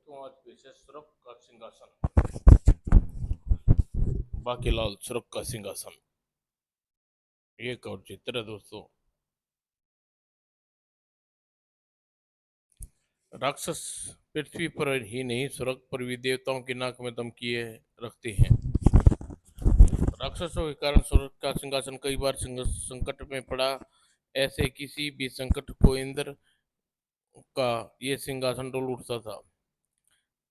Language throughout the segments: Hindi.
दोस्तों आज पेश है सुरख का सिंहासन। बाकीलाल सुरख का सिंहासन ये एक और चित्र है दोस्तों। राक्षस पृथ्वी पर ही नहीं स्वर्ग पर भी देवताओं की नाक में दम किए रखते हैं। राक्षसों के कारण स्वर्ग का सिंहासन कई बार संकट में पड़ा। ऐसे किसी भी संकट को इंद्र का ये सिंहासन डोल उठता था।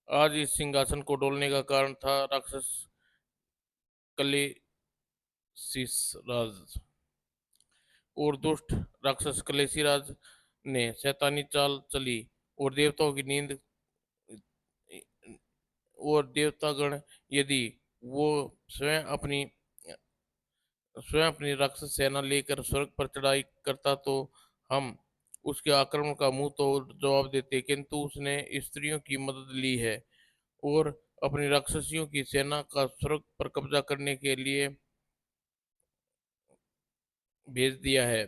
आज इस सिंहासन को डोलने का कारण था राक्षस कलेशिस राज और दुष्ट राक्षस कलेशिराज ने शैतानी चाल चली और देवताओं की नींद और देवतागण यदि वो स्वयं अपनी स्वयं अपनी राक्षस सेना लेकर स्वर्ग पर चढ़ाई करता तो हम उसके आक्रमण का मुंह तो जवाब देते, किंतु उसने स्त्रियों की मदद ली है और अपनी राक्षसियों की सेना का स्वर्ग पर कब्जा करने के लिए भेज दिया है।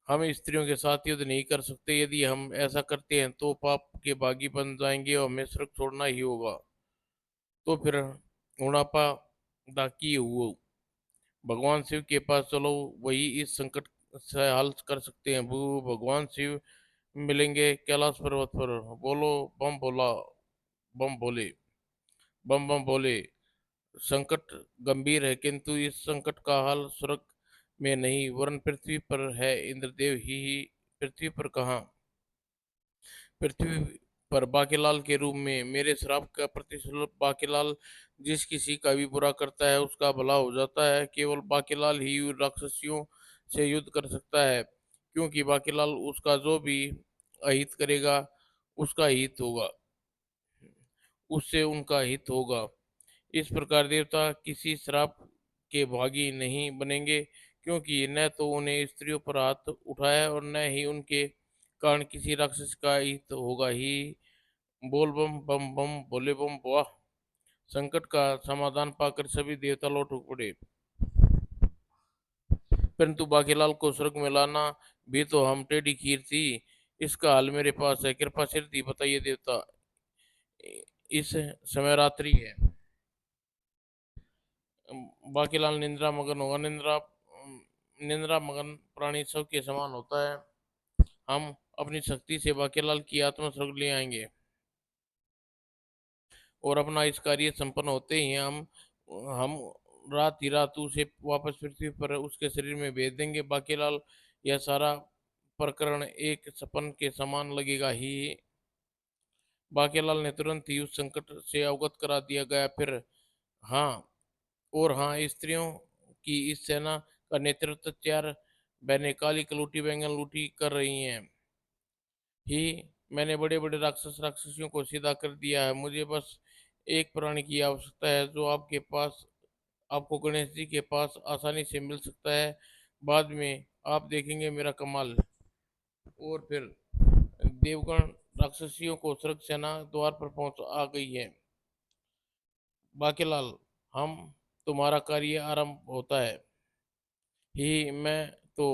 हम स्त्रियों के साथ युद्ध नहीं कर सकते। यदि हम ऐसा करते हैं तो पाप के बागी बन जाएंगे और हमें स्वर्ग छोड़ना ही होगा। तो फिर उड़ापा दाकी हुआ भगवान शिव के पास चलो, वही इस संकट से हल कर सकते हैं। वो भगवान शिव मिलेंगे कैलाश पर्वत पर। बोलो बम बोला, बम बोले, बम बम बोले। संकट गंभीर है, किंतु इस संकट का हल स्वर्ग में नहीं वरन पृथ्वी पर है। इंद्रदेव ही पृथ्वी पर कहाँ, पृथ्वी पर बाकीलाल के रूप में मेरे श्राप का प्रतिशोध। बाकीलाल जिस किसी का भी बुरा करता है उसका भला हो जाता है। केवल बाकीलाल ही राक्षसियों से युद्ध कर सकता है, क्योंकि बाकीलाल उसका जो भी अहित करेगा उसका हित होगा, उससे उनका हित होगा। इस प्रकार देवता किसी श्राप के भागी नहीं बनेंगे, क्योंकि न तो उन्हें स्त्रियों पर हाथ उठाया और न ही उनके कारण किसी राक्षस का हित होगा ही। बोल बम बम बम बोले बम वाह। संकट का समाधान पाकर सभी देवता लौट पड़े, परंतु बाकीलाल को स्वर्ग में लाना भी तो हम टेढ़ी खीर थी। इसका हल मेरे पास है, कृपा सिद्धि बताइए देवता। इस समय रात्रि है। बाकीलाल निंद्रा मगन होगा। निंद्रा मगन प्राणी सब के समान होता है। हम अपनी शक्ति से बाकीलाल की आत्मा स्वर्ग ले आएंगे और अपना इस कार्य संपन्न होते ही हम रात ही रात उसे वापस पृथ्वी पर उसके शरीर में भेज देंगे। बाकीलाल यह सारा प्रकरण एक सपन के समान लगेगा ही। बाकीलाल ने तुरंत ही उस संकट से अवगत करा दिया गया। फिर हाँ, और हाँ, स्त्रियों की इस सेना का नेतृत्व चार बहनें काली कलूटी बैंगन लूटी कर रही हैं ही। मैंने बड़े बड़े राक्षस राक्षसियों को सीधा कर दिया है। मुझे बस एक प्राणी की आवश्यकता है जो आपके पास, आपको गणेश जी के पास आसानी से मिल सकता है। बाद में आप देखेंगे मेरा कमाल। और फिर देवगण राक्षसियों को स्वर्ग सेना द्वार पर पहुंच आ गई है। बाकीलाल, हम तुम्हारा कार्य आरंभ होता है ही। मैं तो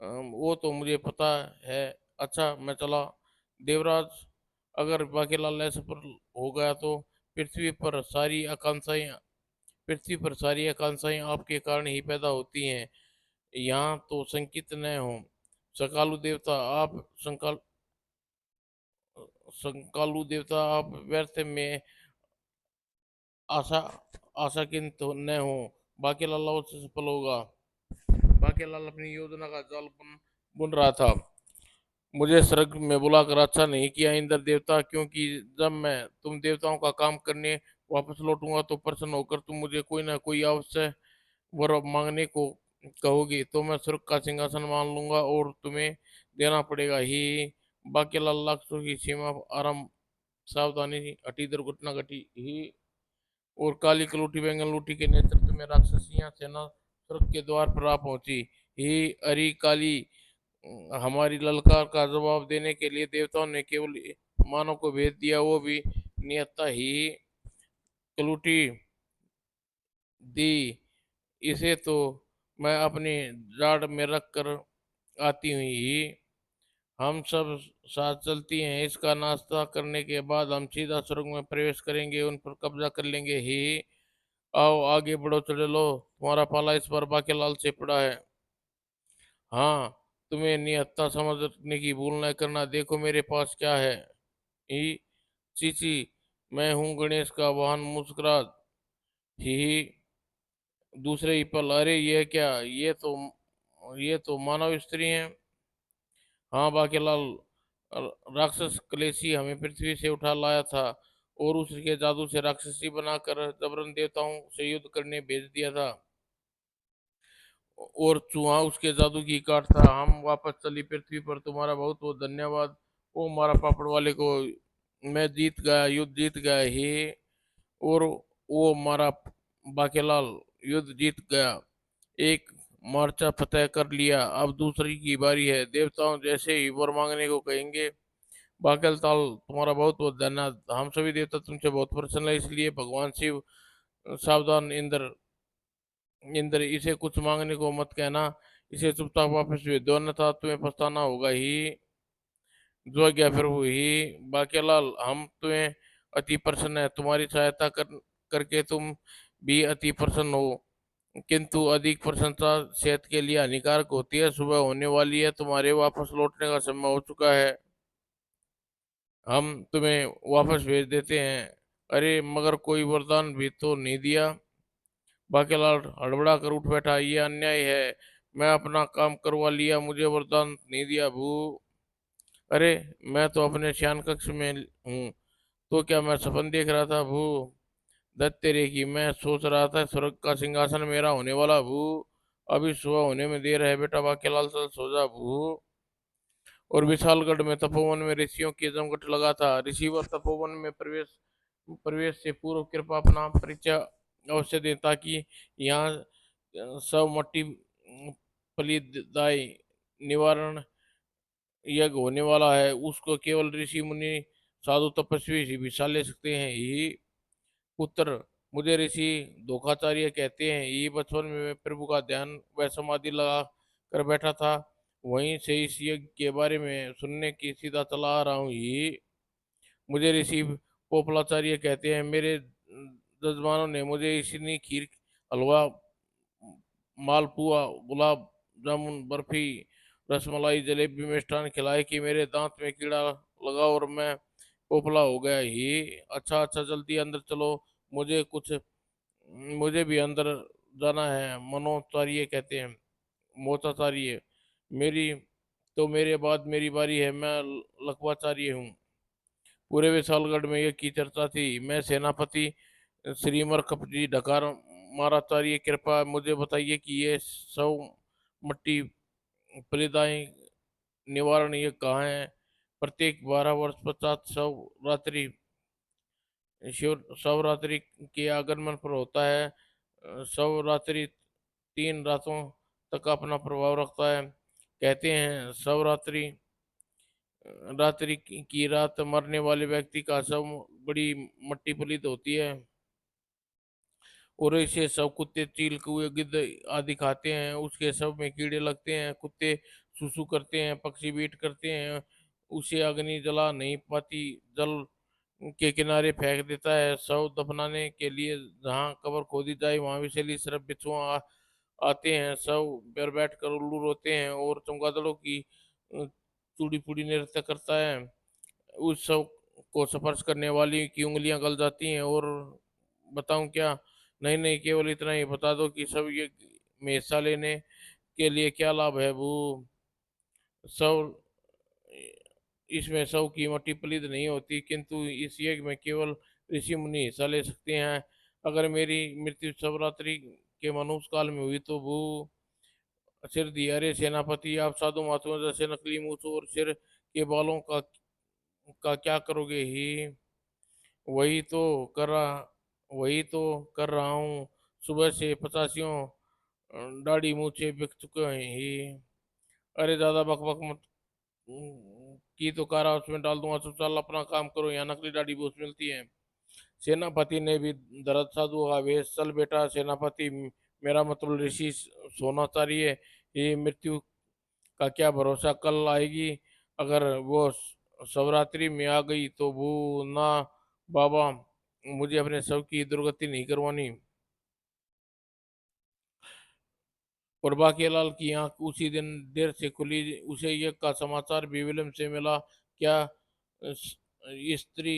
वो तो मुझे पता है। अच्छा मैं चला। देवराज, अगर बाकीलाल असफल हो गया तो पृथ्वी पर सारी आकांक्षाएं पृथ्वी पर सारी आकांक्षाएं आपके कारण ही पैदा होती हैं। यहाँ तो संकित न हो। सकालू देवता आप संकाल संकालू देवता आप व्यर्थ में आशा आशाकित न हो। बाकीलाल अवश्य सफल होगा। बाकीलाल अपनी योजना का जाल बुन रहा था। मुझे स्वर्ग में बुलाकर अच्छा नहीं किया इंद्र देवता, क्योंकि जब मैं तुम देवताओं का काम करने वापस लौटूंगा तो प्रसन्न होकर तुम मुझे कोई ना कोई अवश्य वर मांगने को कहोगी। तो मैं स्वर्ग का सिंहासन मान लूंगा और तुम्हें देना पड़ेगा ही। बाकीलाल लाखों की सीमा आरंभ। सावधानी हटी, दुर्घटना घटी ही। और काली कलूटी बैंगन लूटी के नेतृत्व में राक्षसियां सेना स्वर्ग के द्वार पर आ पहुंची ही। अरी काली, हमारी ललकार का जवाब देने के लिए देवताओं ने केवल मानव को भेज दिया, वो भी नियता ही कलूटी दी। इसे तो मैं अपनी जाड़ में रख कर आती हुई ही। हम सब साथ चलती हैं। इसका नाश्ता करने के बाद हम सीधा स्वर्ग में प्रवेश करेंगे, उन पर कब्जा कर लेंगे। ही आओ आगे बढ़ो, चले लो, तुम्हारा पाला इस बार बाकेलाल से पड़ा है। हाँ, तुम्हें निहत्था समझने की भूल न करना। देखो मेरे पास क्या है। ही चीची, मैं हूँ गणेश का वाहन। मुस्कुरा ही दूसरे ही पल, अरे ये क्या, ये तो मानव स्त्री हैं। हाँ बाकीलाल, राक्षस कलेशी हमें पृथ्वी से उठा लाया था और उसके जादू से राक्षसी बनाकर जबरन देवताओं से युद्ध करने भेज दिया था। और चूहा उसके जादू की काट था। हम वापस चली पृथ्वी पर। तुम्हारा बहुत बहुत धन्यवाद। ओ मारा पापड़ वाले को, मैं जीत गया, युद्ध जीत गया ही। और वो मारा बाकेलाल युद्ध जीत गया, एक मोर्चा फतेह कर लिया। अब दूसरी की बारी है। देवताओं जैसे ही वर मांगने को कहेंगे। बाकेल ताल, तुम्हारा बहुत बहुत धन्यवाद। हम सभी देवता तुमसे बहुत प्रसन्न है, इसलिए भगवान शिव, सावधान इंद्र। इंद्र, इसे कुछ मांगने को मत कहना, इसे चुपचाप वापस भेज दो, अन्यथा तुम्हें पछताना होगा ही। जो गया फिर हुई। बाकेलाल, हम तुम्हें अति प्रसन्न है, तुम्हारी सहायता करके तुम भी अति प्रसन्न हो, किंतु अधिक प्रशंसा सेहत के लिए हानिकारक होती है। सुबह होने वाली है, तुम्हारे वापस लौटने का समय हो चुका है। हम तुम्हें वापस भेज देते हैं। अरे मगर कोई वरदान भी तो नहीं दिया। बाकीलाल हड़बड़ा कर उठ बैठा, ये अन्याय है। मैं अपना काम करवा लिया, मुझे वरदान नहीं दिया भू। अरे मैं तो अपने शयन कक्ष में हूँ, तो क्या मैं सपन देख रहा था भू। दत्त तेरे की, मैं सोच रहा था स्वर्ग का सिंहासन मेरा होने वाला भू। अभी सुबह होने में देर है बेटा, बाकीलाल चल सो जा भू। और विशालगढ़ में तपोवन में ऋषियों की जमघट लगा था। ऋषिवर तपोवन में प्रवेश प्रवेश से पूर्व कृपा अपना परिचय अवश्य दें, ताकि यहाँ सब मट्टी फलीदाय निवारण यज्ञ होने वाला है। उसको केवल ऋषि मुनि साधु तपस्वी ही विशाल ले सकते हैं ही। पुत्र, मुझे ऋषि धोखाचार्य कहते हैं। ये बचपन में मैं प्रभु का ध्यान व समाधि लगा कर बैठा था, वहीं से इस यज्ञ के बारे में सुनने की सीधा चला आ रहा हूँ। ये मुझे ऋषि पोपलाचार्य कहते हैं। मेरे जजमानों ने मुझे इसी खीर, हलवा, मालपुआ, गुलाब जामुन, बर्फी, रसमलाई, जलेबी, मिष्ठान खिलाए कि मेरे दांत में कीड़ा लगा और मैं पोपला हो गया ही। अच्छा अच्छा, जल्दी अंदर चलो, मुझे कुछ मुझे भी अंदर जाना है, मनोचार्य कहते हैं। मोचाचार्य, मेरी तो मेरे बाद मेरी बारी है, मैं लखवाचार्य हूँ। पूरे विशालगढ़ में ये की चर्चा थी। मैं सेनापति श्रीमर कपजी ढकार महाराचार्य, कृपा मुझे बताइए कि ये सब मट्टी फलीदाई निवारण ये कहाँ है। प्रत्येक 12 वर्ष 50 रात्रि शिव शिवरात्रि के आगमन पर होता है। शिवरात्रि 3 रातों तक अपना प्रभाव रखता है। कहते हैं शिवरात्रि रात्रि की रात मरने वाले व्यक्ति का शव बड़ी मट्टी पलीत होती है, और इसे सब कुत्ते, चील, कौवे, गिद्ध आदि खाते हैं। उसके शव में कीड़े लगते हैं, कुत्ते सुसु करते हैं, पक्षी बीट करते हैं। उसे अग्नि जला नहीं पाती, जल के किनारे फेंक देता है। शव दफनाने के लिए जहाँ कब्र खोदी जाए वहां विषैली सर्प बिच्छू आते हैं। शव पर बैठ कर उल्लू रोते हैं और चमगादड़ों की चूड़ी फूड़ी नृत्य करता है। उस शव को स्पर्श करने वाली की उंगलियां गल जाती हैं। और बताऊं क्या? नहीं नहीं, केवल इतना ही बता दो कि सब ये में हिस्सा लेने के लिए क्या लाभ है वो। सब इसमें सब की मट्टी पलीद नहीं होती, किंतु इस यज्ञ में केवल ऋषि मुनि हिस्सा ले सकते हैं। अगर मेरी मृत्यु शिवरात्रि के मनुष्य काल में हुई तो वो सिर दिया। अरे सेनापति, आप साधु महात्मा जैसे नकली मूछों और सिर के बालों का क्या करोगे ही। वही तो कर रहा वही तो कर रहा हूँ। सुबह से पचासियों दाढ़ी मूछें बिक चुके हैं ही। अरे ज्यादा बकबक मत की तो कारा उसमें डाल दूंगा। चुपचाप अपना काम करो, यहाँ नकली दाढ़ी बहुत मिलती है। सेनापति ने भी दरद साधु का वेश, चल बेटा सेनापति, मेरा मतलब ऋषि सोना चाहिए। ये मृत्यु का क्या भरोसा, कल आएगी अगर वो शिवरात्रि में आ गई तो वो ना बाबा, मुझे अपने शव की दुर्गति नहीं करवानी। और बाकीलाल की आंख उसी दिन देर से खुली। उसे यज्ञ का समाचार भी विलम्ब से मिला। क्या स्त्री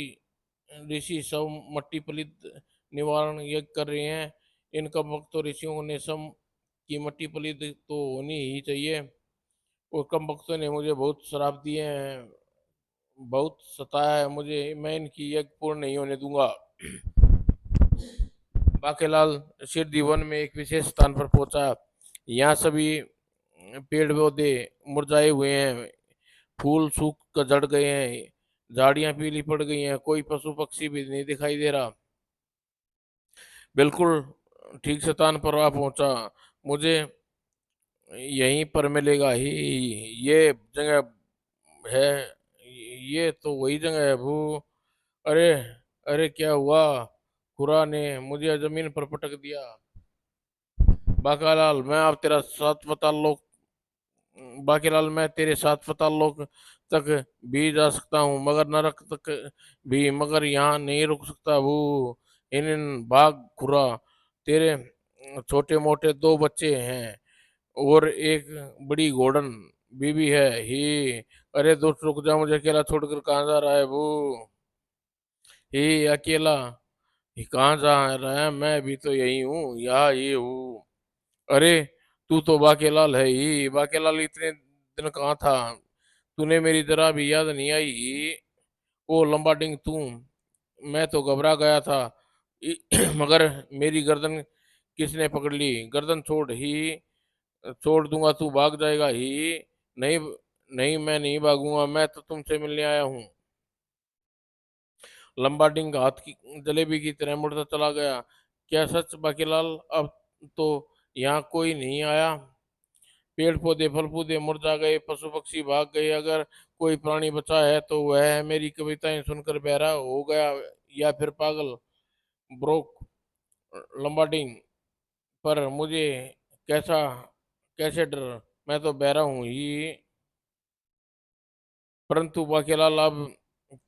ऋषि सब मट्टी पलित निवारण यज्ञ कर रहे हैं? इनका भक्तों ऋषियों ने सब की मट्टी पलित तो होनी ही चाहिए। और कम भक्तों ने मुझे बहुत श्राप दिए हैं, बहुत सताया है मुझे, मैं इनकी यज्ञ पूर्ण नहीं होने दूंगा। बाकेलाल सिरदी वन में एक विशेष स्थान पर पहुंचा। यहाँ सभी पेड़ पौधे मुरझाए हुए हैं, फूल सूख कर झड़ गए हैं, झाड़ियां पीली पड़ गई हैं, कोई पशु पक्षी भी नहीं दिखाई दे रहा। बिल्कुल ठीक स्थान पर आ पहुंचा। मुझे यहीं पर मिलेगा ही, ये जगह है, ये तो वही जगह है भू। अरे, अरे क्या हुआ? खुरा ने मुझे जमीन पर पटक दिया। बाकालाल, मैं अब तेरा साथ पता लोग बाकीलाल, मैं तेरे साथ पाताल लोक तक भी जा सकता हूँ, मगर नरक तक भी, मगर यहाँ नहीं रुक सकता। वो इन भाग खुरा, तेरे छोटे मोटे दो बच्चे हैं और एक बड़ी घोड़न बीवी है ही। अरे दोस्त रुक जा, मुझे अकेला छोड़कर कहाँ जा रहा है वो? ही अकेला ही कहाँ जा रहा है? मैं भी तो यही हूँ, यहाँ ही हूँ। अरे तू तो बाकेलाल है ही। बाकेलाल, इतने दिन कहाँ था? तूने मेरी जरा भी याद नहीं आई? ओ लंबा डिंग तू, मैं तो घबरा गया था। मगर मेरी गर्दन किसने पकड़ ली? गर्दन छोड़ ही, छोड़ दूंगा तू भाग जाएगा ही। नहीं, नहीं मैं नहीं भागूंगा, मैं तो तुमसे मिलने आया हूँ। लंबा डिंग हाथ की जलेबी की तरह मुड़ता चला गया। क्या सच बाकीलाल? अब तो यहाँ कोई नहीं आया। पेड़ पौधे फल पौधे मुरझा गए, पशु पक्षी भाग गए, अगर कोई प्राणी बचा है तो वह है मेरी कविताएं सुनकर बहरा हो गया या फिर पागल। ब्रोक लंबाडिंग, पर मुझे कैसा, कैसे डर, मैं तो बहरा हूँ ही। परंतु बाकीलाल, अब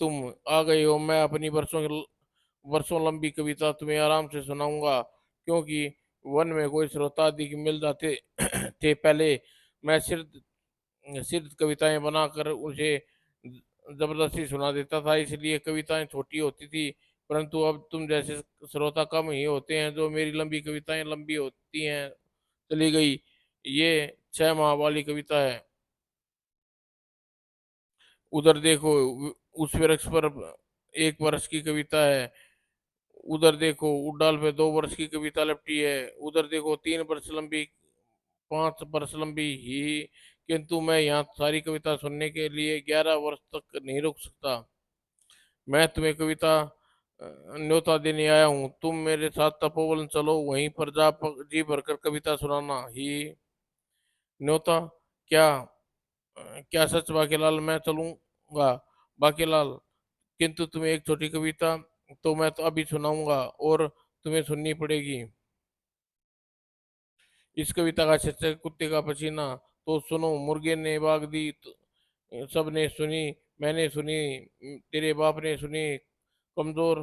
तुम आ गए हो, मैं अपनी वर्षों लंबी कविता तुम्हें आराम से सुनाऊंगा, क्योंकि वन में कोई श्रोता आदि मिल जाते थे पहले। मैं सिर्फ सिर्फ कविताएं बनाकर उसे जबरदस्ती सुना देता था, इसलिए कविताएं छोटी होती थी। परंतु अब तुम जैसे श्रोता कम ही होते हैं जो मेरी लंबी कविताएं लंबी होती हैं चली गई। ये 6 माह वाली कविता है। उधर देखो, उस वृक्ष पर 1 वर्ष की कविता है। उधर देखो, उड़ाल पे 2 वर्ष की कविता लपटी है। उधर देखो, 3 वर्ष लंबी, 5 वर्ष लंबी ही। किंतु मैं यहाँ सारी कविता सुनने के लिए 11 वर्ष तक नहीं रुक सकता। मैं तुम्हें कविता न्योता देने आया हूँ, तुम मेरे साथ तपोवन चलो, वहीं पर जी भरकर कविता सुनाना ही। न्योता? क्या? क्या सच बाकीलाल? मैं चलूंगा बाकीलाल, किंतु तुम्हें एक छोटी कविता तो मैं तो अभी सुनाऊंगा और तुम्हें सुननी पड़ेगी। इस कविता का शीर्षक कुत्ते का पसीना। तो सुनो, मुर्गे ने भाग दी सबने सुनी, मैंने सुनी, तेरे बाप ने सुनी। कमजोर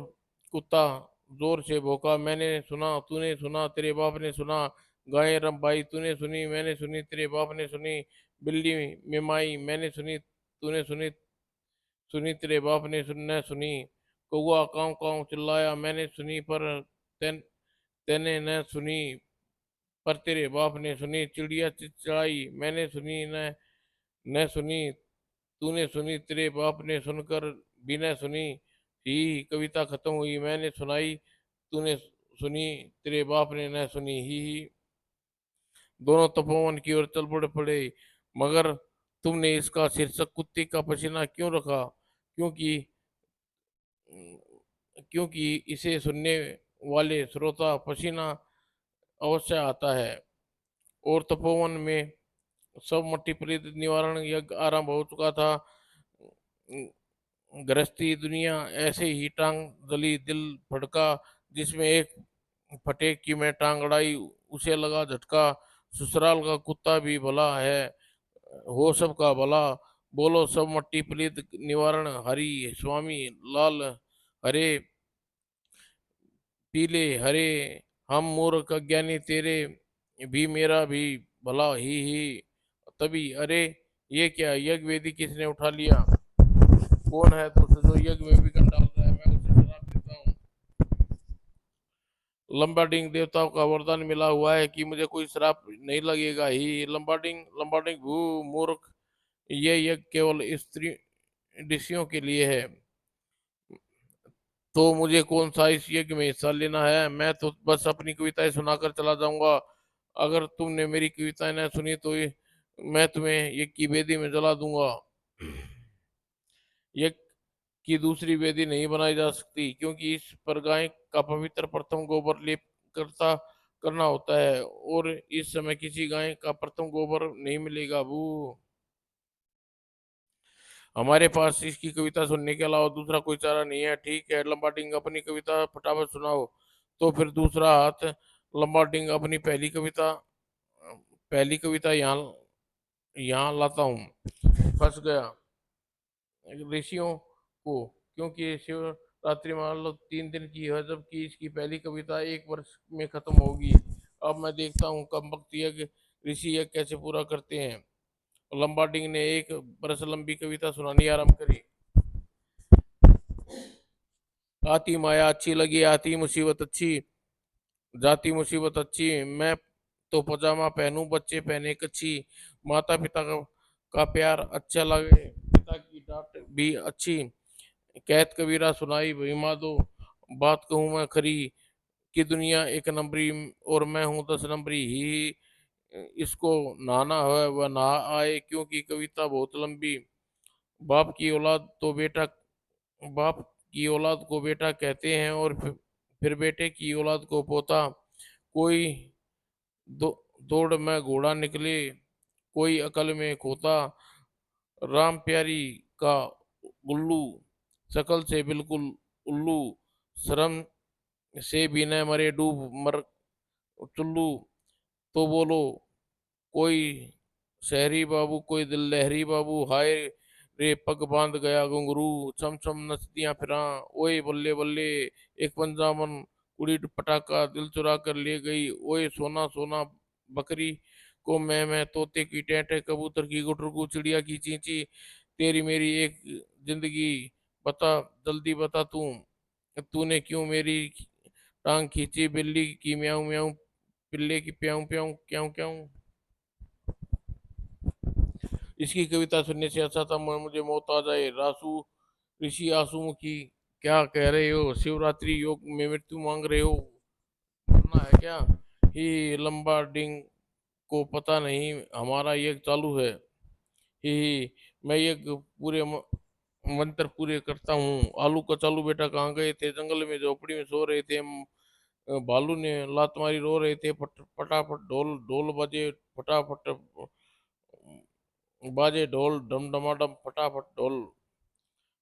कुत्ता जोर से भौंका, मैंने सुना, तूने सुना, तेरे बाप ने सुना। गाय रंभ भाई, तूने सुनी, मैंने सुनी, तेरे बाप ने सुनी। बिल्ली मिमाई, मैंने सुनी, तूने सुनी, सुनी, तेरे बाप ने न सुनी। कौआ काव काव चिल्लाया, मैंने सुनी, पर तेन तेने न सुनी, पर तेरे बाप ने सुनी। चिड़िया चिड़चिड़ाई, मैंने सुनी, न सुनी, तूने सुनी, तेरे बाप ने सुनकर भी न सुनी ही। कविता खत्म हुई, मैंने सुनाई, तूने सुनी, तेरे बाप ने न सुनी ही। दोनों तपोवन की ओर चल पड़े। मगर तुमने इसका शीर्षक कुत्ते का पसीना क्यों रखा? क्योंकि क्योंकि इसे सुनने वाले श्रोता पसीना अवश्य आता है। और तपोवन में सब मट्टी पलित निवारण यज्ञ आरंभ हो चुका था। गृहस्थी दुनिया ऐसे ही टांग जली, दिल भड़का। जिसमें एक फटेक की मैं टांग अड़ाई, उसे लगा झटका। ससुराल का कुत्ता भी भला है, हो सबका भला। बोलो सब मट्टी पलीत निवारण हरि स्वामी लाल हरे पीले हरे हम मूर्ख अज्ञानी तेरे भी मेरा भी भला ही तभी अरे ये क्या यज्ञ वेदी किसने उठा लिया कौन है तो जो यज्ञ में विघन डाल रहा है मैं उसे शराब देता हूँ लंबाडिंग देवताओं का वरदान मिला हुआ है कि मुझे कोई श्राप नहीं लगेगा ही लंबाडिंग लंबाडिंग भू मूर्ख ये यज्ञ केवल स्त्री ऋषियों के लिए है तो मुझे कौन सा इस यज्ञ में हिस्सा लेना है मैं तो बस अपनी कविताएं सुनाकर चला जाऊंगा अगर तुमने मेरी कविताएं न सुनी तो मैं तुम्हें यज्ञ की वेदी में जला दूंगा यज्ञ की दूसरी वेदी नहीं बनाई जा सकती क्योंकि इस पर गाय का पवित्र प्रथम गोबर लेप करता करना होता है और इस समय किसी गाय का प्रथम गोबर नहीं मिलेगा बू हमारे पास इसकी कविता सुनने के अलावा दूसरा कोई चारा नहीं है ठीक है लंबा डिंग अपनी कविता फटाफट सुनाओ तो फिर दूसरा हाथ लंबा डिंग अपनी पहली कविता यहाँ यहाँ लाता हूँ फंस गया ऋषियों को क्योंकि शिवरात्रि मान लो 3 दिन की है जबकि इसकी पहली कविता 1 वर्ष में खत्म होगी अब मैं देखता हूँ कब वक्त यज्ञ ऋषि यज्ञ कैसे पूरा करते हैं लंबाडिंग ने 1 बरस लंबी कविता सुनानी आरंभ करी आती माया अच्छी लगी आती मुसीबत अच्छी जाती मुसीबत अच्छी मैं तो पजामा पहनूं बच्चे पहने कच्ची माता पिता का प्यार अच्छा लगे पिता की डांट भी अच्छी कैद कबीरा सुनाई भीमा दो बात कहूँ मैं खरी कि दुनिया 1 नंबरी और मैं हूँ 10 नंबरी ही इसको नहाना है वह नहा आए क्योंकि कविता बहुत लंबी बाप की औलाद तो बेटा बाप की औलाद को बेटा कहते हैं और फिर बेटे की औलाद को पोता कोई दो, दौड़ में घोड़ा निकले कोई अकल में खोता राम प्यारी का गुल्लू शकल से बिल्कुल उल्लू शर्म से भी न मरे डूब मर चुल्लू तो बोलो कोई शहरी बाबू कोई दिल लहरी बाबू हाय रे पग बांध गया घुंघरू छम छम नचतियां फिरा ओए बल्ले बल्ले एक पंजाबन कुड़ी पटाखा दिल चुरा कर ले गई ओए सोना सोना बकरी को मैं तोते की टेंटे कबूतर की गुटरगू चिड़िया की चींची तेरी मेरी एक जिंदगी बता जल्दी बता तू तूने क्यों मेरी टांग खींची बिल्ली की म्याऊं म्याऊं पिल्ले की प्याऊं प्याऊं क्यों क्यों इसकी कविता सुनने से अच्छा था मुझे मौत आ जाए रासू ऋषि आंसू की क्या कह रहे हो शिवरात्रि योग में मृत्यु मांग रहे हो मरना है क्या ही लंबा डिंग को पता नहीं हमारा यज्ञ चालू है ही मैं यज्ञ मंत्र पूरे करता हूँ आलू कचालू बेटा कहाँ गए थे जंगल में झोपड़ी में सो रहे थे भालू ने लात मारी रो रहे थे फटाफट ढोल ढोल बजे फटाफट बाजे ढोल डमडमाडम फटाफट ढोल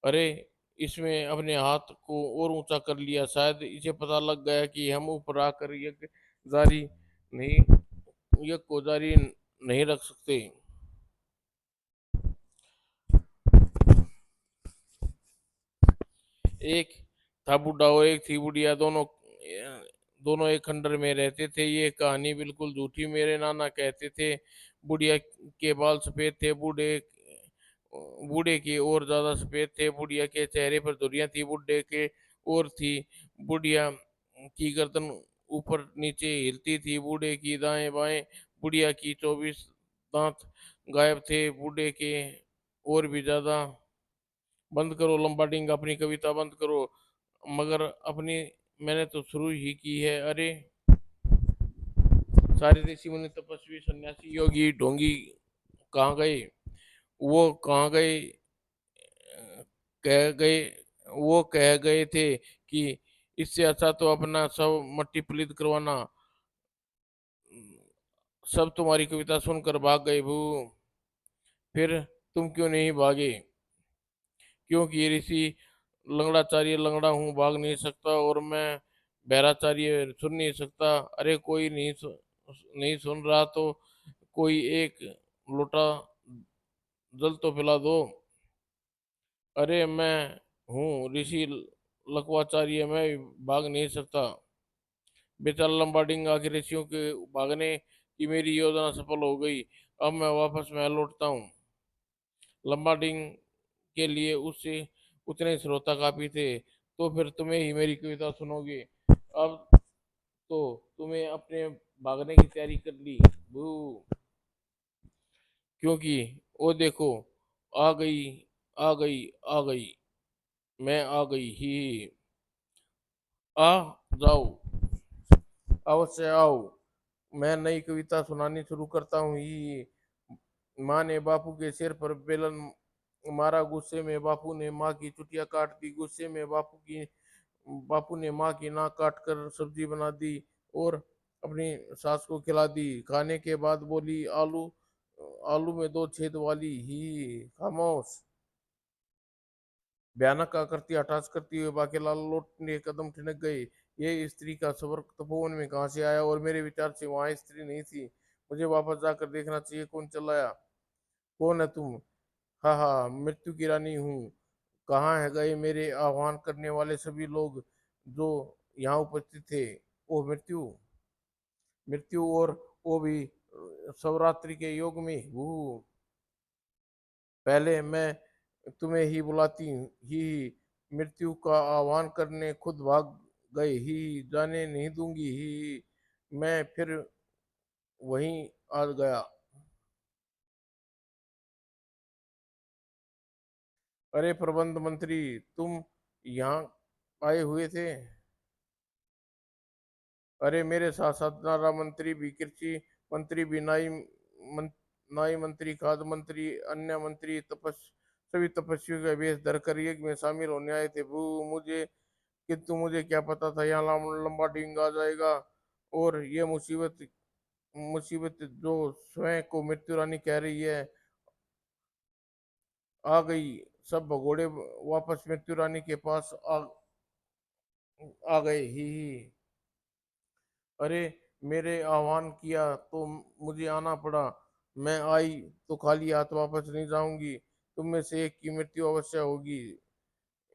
अरे इसमें अपने हाथ को और ऊंचा कर लिया शायद इसे पता लग गया कि हम ऊपर आकर यज्ञ जारी नहीं यज्ञ को जारी नहीं रख सकते एक था बुढ़ा और एक थी बुढ़िया दोनों एक खंडर में रहते थे ये कहानी बिल्कुल झूठी मेरे नाना कहते थे बुढ़िया के बाल सफेद थे बूढ़े की और ज्यादा सफेद थे बुढ़िया के चेहरे पर धुरियां थी बूढ़े के और थी बुढ़िया की गर्दन ऊपर नीचे हिलती थी बूढ़े की दाएं बाएं बुढ़िया की 24 दांत गायब थे बूढ़े के और भी ज्यादा बंद करो लंबा डिंग अपनी कविता बंद करो मगर अपनी मैंने तो शुरू ही की है अरे सारे ऋषि मुनि तपस्वी सन्यासी योगी ढोंगी कहाँ गए वो कहाँ गए कह गए वो कह गए थे कि इससे अच्छा तो अपना सब मट्टी पलीत करवाना सब तुम्हारी कविता सुनकर भाग गए भू फिर तुम क्यों नहीं भागे क्योंकि ये ऋषि लंगड़ाचार्य लंगड़ा हूँ भाग नहीं सकता और मैं बहराचार्य सुन नहीं सकता अरे कोई नहीं सुन रहा तो कोई एक लोटा जल तो पिला दो। अरे मैं हूँ ऋषि लकवाचार्य, मैं भाग नहीं सकता। बेचारा लंबाडिंग, आखिर ऋषियों के भागने की मेरी योजना सफल हो गई। अब मैं वापस महल लौटता हूँ। लंबाडिंग के लिए उससे उतने श्रोता काफी थे। तो फिर तुम्हें ही मेरी कविता सुनोगे। अब तो तुम्हें अपने भागने की तैयारी कर ली बू, क्योंकि वो देखो, आ गई, आ गई, आ गई, मैं आ गई ही। आ जाओ, अवश्य आओ। मैं नई कविता सुनानी शुरू करता हूँ ही। माँ ने बापू के सिर पर बेलन मारा, गुस्से में बापू ने माँ की चुटिया काट दी। गुस्से में बापू ने माँ की नाक काट कर सब्जी बना दी और अपनी सास को खिला दी। खाने के बाद बोली, आलू आलू में दो छेद वाली ही। खामोश। भयानक आकृति हठास करती हुए बाकीलाल लौटने कदम ठिनक गए। ये स्त्री का स्वर तपोवन में कहाँ से आया, और मेरे विचार से वहां स्त्री नहीं थी। मुझे वापस जाकर देखना चाहिए। कौन चलाया? कौन है तुम? हाँ हाँ, मृत्यु की रानी हूँ। कहाँ है गए मेरे आह्वान करने वाले सभी लोग जो यहाँ उपस्थित थे? ओ मृत्यु, मृत्यु, और वो भी शिवरात्रि के योग में। वो पहले मैं तुम्हें ही बुलाती ही। मृत्यु का आह्वान करने खुद भाग गए ही। जाने नहीं दूंगी ही। मैं फिर वहीं आ गया। अरे प्रबंध मंत्री, तुम यहाँ आए हुए थे? अरे मेरे साथ साथ नारा मंत्री भी, कृषि मंत्री भी, नाई मंत्री, खाद्य मंत्री, अन्य मंत्री, सभी तपस्वियों का वेश धरकर यज्ञ में शामिल होने आए थे। वो मुझे किंतु मुझे क्या पता था यहाँ लंबा ढींग आ जाएगा। और ये मुसीबत मुसीबत जो स्वयं को मृत्यु रानी कह रही है, आ गई। सब भगोड़े वापस मृत्यु रानी के पास आ गए ही। अरे मेरे आह्वान किया तो मुझे आना पड़ा। मैं आई तो खाली हाथ वापस नहीं जाऊंगी। तुम में से एक की मृत्यु अवश्य होगी।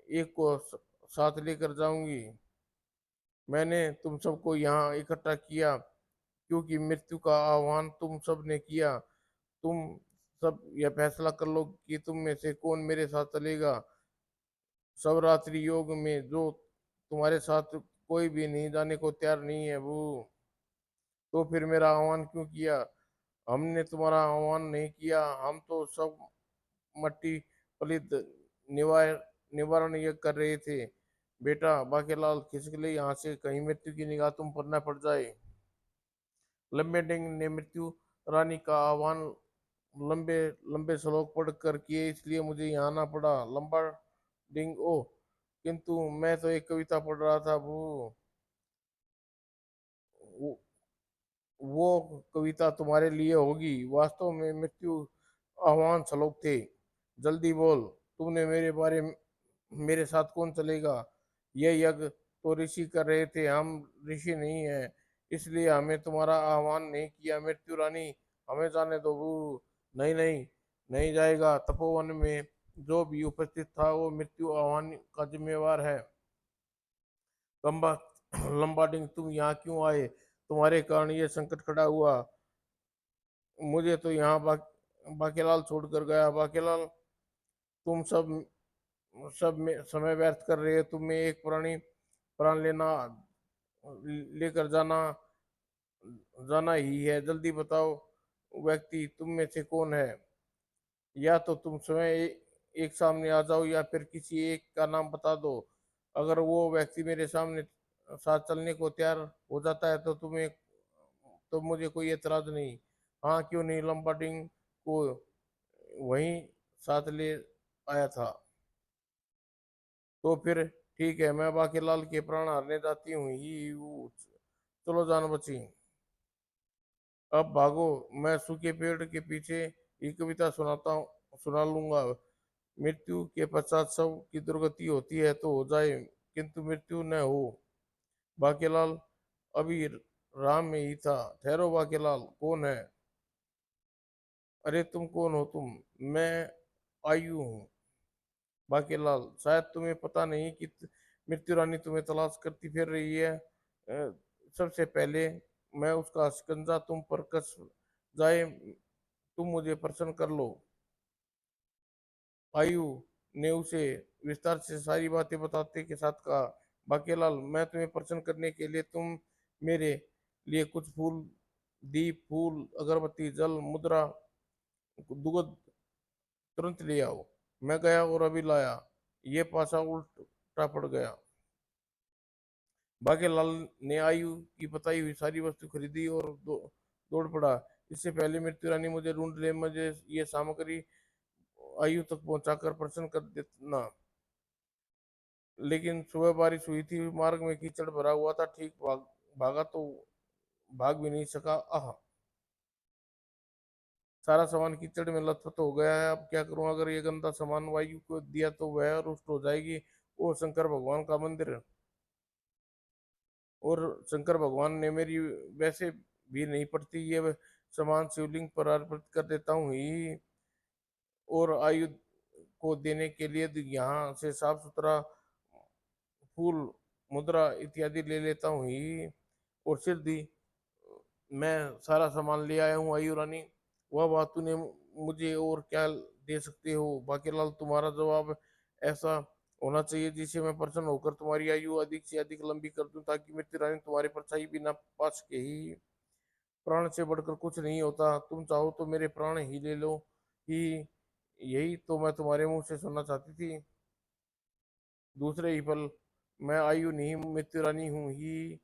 एक को साथ लेकर जाऊंगी। मैंने तुम सबको यहाँ इकट्ठा किया क्योंकि मृत्यु का आह्वान तुम सब ने किया। तुम सब यह फैसला कर लो कि तुम में से कौन मेरे साथ चलेगा शिवरात्रि योग में। जो तुम्हारे साथ कोई भी नहीं जाने को तैयार नहीं है वो। तो फिर मेरा आह्वान क्यों किया? हमने तुम्हारा आह्वान नहीं किया। हम तो सब मट्टी पलित निवार निवारण यज्ञ कर रहे थे। बेटा बाकीलाल खिसक ले यहाँ से, कहीं मृत्यु की निगाह तुम पर न पड़ जाए। लंबे डेंग ने मृत्यु रानी का आह्वान लंबे लंबे श्लोक पढ़कर किए, इसलिए मुझे यहाँ आना पड़ा। लंबा डिंग ओ, किंतु मैं तो एक कविता पढ़ रहा था वो, वो कविता तुम्हारे लिए होगी। वास्तव में मृत्यु आह्वान श्लोक थे। जल्दी बोल, तुमने मेरे साथ कौन चलेगा? यह यज्ञ तो ऋषि कर रहे थे, हम ऋषि नहीं है, इसलिए हमें तुम्हारा आह्वान नहीं किया। मृत्यु रानी, हमें जाने दो। वो नहीं नहीं, नहीं जाएगा। तपोवन में जो भी उपस्थित था वो मृत्यु आह्वान का जिम्मेवार है। लंबा लंबा डिंग, तुम यहाँ क्यों आए? तुम्हारे कारण ये संकट खड़ा हुआ। मुझे तो यहाँ बाकीलाल छोड़कर गया। बाकीलाल, तुम सब में समय व्यर्थ कर रहे हो। तुम्हें एक प्राणी प्राण लेकर जाना ही है। जल्दी बताओ, व्यक्ति तुम में से कौन है? या तो तुम स्वयं एक सामने आ जाओ या फिर किसी एक का नाम बता दो। अगर वो व्यक्ति मेरे सामने साथ चलने को तैयार हो जाता है तो मुझे कोई एतराज नहीं। हाँ क्यों नहीं, लंबाडिंग को वहीं साथ ले आया था। तो फिर ठीक है, मैं बाकीलाल के प्राण हारने जाती हूँ ही। चलो जान बची, अब भागो। मैं सूखे पेड़ के पीछे ये कविता सुना लूंगा। मृत्यु के पश्चात सब की दुर्गति होती है तो हो जाए, किंतु मृत्यु न हो। बाकीलाल अभी राम में ही था। ठहरो बाकीलाल, कौन है? अरे तुम कौन हो? तुम मैं आयु हूँ। बाकीलाल, शायद तुम्हें पता नहीं कि मृत्यु रानी तुम्हें तलाश करती फिर रही है। सबसे पहले मैं उसका शिकंजा तुम पर कस जाए, तुम मुझे प्रसन्न कर लो। आयु ने उसे विस्तार से सारी बातें बताते के साथ कहा, बाकीलाल, मैं तुम्हें प्रसन्न करने के लिए तुम मेरे लिए कुछ फूल, दीप, फूल, अगरबत्ती, जल, मुद्रा, दुगध तुरंत ले आओ। मैं गया और अभी लाया। ये पासा उल्टा पड़ गया। बाकीलाल ने आयु की बताई हुई सारी वस्तु खरीदी और दौड़ पड़ा। इससे पहले मृत्यु रानी मुझे ढूंढ ले, मुझे ये सामग्री आयु तक पहुंचाकर प्रसन्न कर देना। लेकिन सुबह बारिश हुई थी, मार्ग में कीचड़ भरा हुआ था। ठीक भागा तो भाग भी नहीं सका। आह, सारा सामान कीचड़ में लथपथ हो गया है। अब क्या करूं? अगर ये गंदा सामान वायु को दिया तो वह रुष्ट हो जाएगी। वो शंकर भगवान का मंदिर, और शंकर भगवान ने मेरी वैसे भी नहीं पड़ती, ये सामान शिवलिंग पर अर्पित कर देता हूँ ही। और आयु को देने के लिए यहाँ से साफ सुथरा फूल, मुद्रा इत्यादि ले लेता हूँ ही। और सिर दी, मैं सारा सामान ले आया हूँ आयु रानी। वह बात तूने मुझे और क्या दे सकते हो? बाकीलाल, तुम्हारा जवाब ऐसा होना चाहिए जिससे मैं प्रसन्न होकर तुम्हारी आयु अधिक से अधिक लंबी कर दूं, ताकि मृत्यु रानी तुम्हारी परछाई भी ना पा सके ही। प्राण से बढ़कर कुछ नहीं होता। तुम चाहो तो मेरे प्राण ही ले लो ही। यही तो मैं तुम्हारे मुंह से सुनना चाहती थी। दूसरे ही पल मैं आयु नहीं, मृत्यु रानी हूँ ही।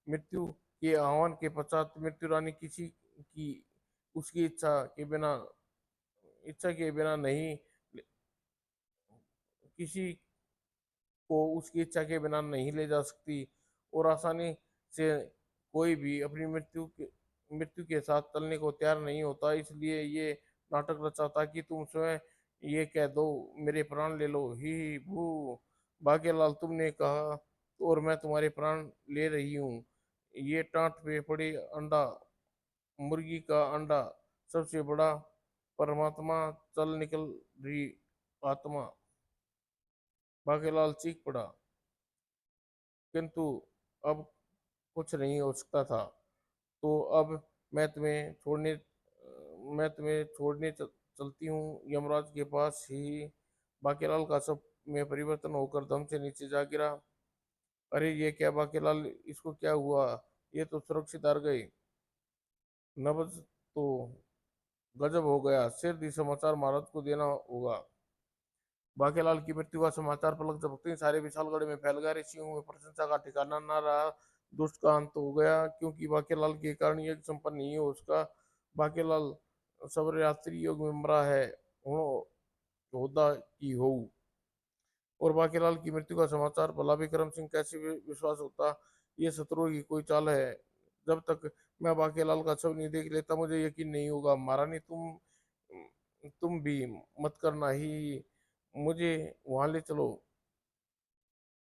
मृत्यु के आह्वान के पश्चात मृत्यु रानी किसी की उसकी इच्छा के बिना नहीं, किसी को उसकी इच्छा के बिना नहीं ले जा सकती। और आसानी से कोई भी अपनी मृत्यु के साथ चलने को तैयार नहीं होता। इसलिए ये नाटक रचा था कि तुम स्वयं ये कह दो, मेरे प्राण ले लो ही भू। बाकीलाल, तुमने कहा और मैं तुम्हारे प्राण ले रही हूँ। ये टांट पे पड़े अंडा, मुर्गी का अंडा सबसे बड़ा परमात्मा, चल निकल रही आत्मा। बाकीलाल चीख पड़ा, किंतु अब कुछ नहीं हो सकता था। तो अब मैं तुम्हें छोड़ने चलती हूँ यमराज के पास ही। बाकीलाल का सब में परिवर्तन होकर दम से नीचे जा गिरा। अरे ये क्या बाकीलाल, इसको क्या हुआ? ये तो सुरक्षित हार गए। नब्ज तो गजब हो गया। सिर दी समाचार महाराज को देना होगा। बाकीलाल की मृत्यु का समाचार पलक झपकते ही सारे विशालगढ़ में फैल गया। ऋषियों में प्रशंसा का ठिकाना न रहा। दुष्ट का अंत हो गया, क्योंकि बाकीलाल के कारण यज्ञ संपन्न नहीं हो उसका। बाकीलाल सबर यात्री योग में मरा है। हो होदा की हो। और बाकीलाल की मृत्यु का समाचार भला विक्रम सिंह कैसे विश्वास होता? ये शत्रुओं की कोई चाल है। जब तक मैं बाकीलाल का शव नहीं देख लेता मुझे यकीन नहीं होगा। महारानी, तुम भी मत करना ही, मुझे वहां ले चलो।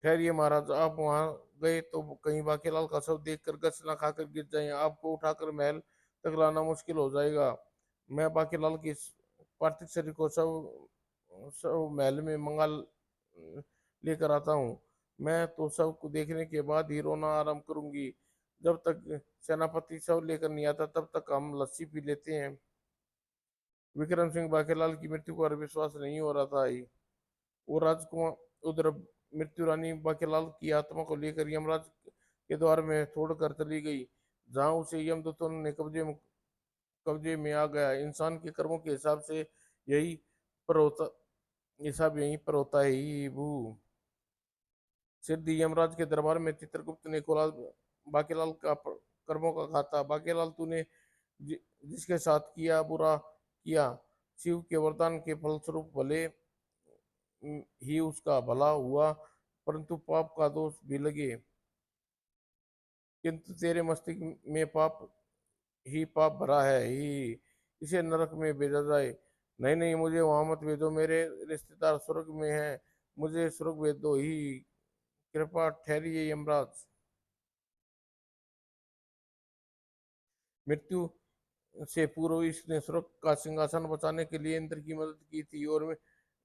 ठहरिए महाराज, आप वहां गए तो कहीं बाकीलाल का शव देखकर गच ना खाकर गिर जाए। आपको उठाकर महल तक लाना मुश्किल हो जाएगा। मैं बाकीलाल की पार्थिव शरीर को शव शव महल में मंगा लेकर आता हूँ। मैं तो शव को देखने के बाद ही रोना आरंभ करूंगी। जब तक सेनापति शव लेकर नहीं आता तब तक हम लस्सी पी लेते हैं। विक्रम सिंह बाकीलाल की मृत्यु पर विश्वास नहीं हो रहा था ही। वो राजकुमार उधर मृत्यु रानी बाकीलाल की आत्मा को लेकर यमराज के द्वार में छोड़कर चली गई, जहां उसे यमदूतों ने कब्जे में आ गया। इंसान के कर्मों के यही पर होता हिसाब यहीं पर होता है ही भू। सिद्धि यमराज के दरबार में चित्रगुप्त ने खोला बाकीलाल का कर्मों का खाता। बाकीलाल, तूने जिसके साथ किया बुरा किया, शिव के वरदान के फलस्वरूप भले ही उसका भला हुआ, परंतु पाप का दोष भी लगे। किंतु तेरे मस्तिष्क में पाप ही पाप भरा है ही। इसे नरक में भेजा जाए। नहीं नहीं, मुझे वहां मत भेजो। मेरे रिश्तेदार स्वर्ग में हैं, मुझे स्वर्ग भेज दो ही। कृपा ठहरिए यमराज। मृत्यु से पूर्व इसने स्वर्ग का सिंहासन बचाने के लिए इंद्र की मदद की थी,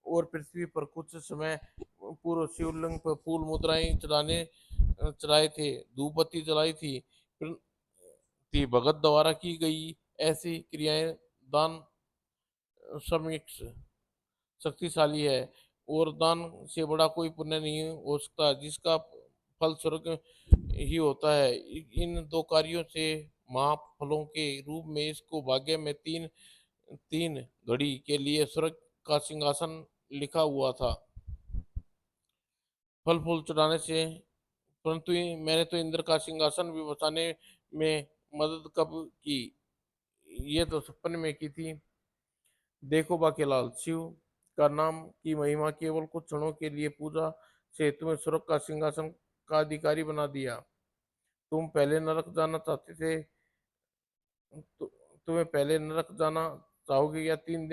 और पृथ्वी पर कुछ समय पूर्व शिवलिंग पर फूल मुद्राएं चढ़ाए थे, धूप बत्ती जलाई थी। भगत द्वारा की गई ऐसी क्रियाएं दान समीक्ष शक्तिशाली है, और दान से बड़ा कोई पुण्य नहीं हो सकता जिसका फल स्वर्ग ही होता है। इन दो कार्यों से महाफलों के रूप में इसको भाग्य में तीन तीन घड़ी के लिए स्वर्ग का सिंहासन लिखा हुआ था। फल फूल चढ़ाने से, परंतु मैंने तो इंद्र का सिंहासन भी बचाने में मदद कब की, ये तो सपने में की थी। देखो बाकीलाल, शिव का नाम की महिमा केवल कुछ क्षणों के लिए पूजा से तुम्हें स्वर्ग का सिंहासन का अधिकारी बना दिया। तुम पहले नरक जाना चाहते थे, तु, तुम्हें पहले नरक जाना चाहोगे या 3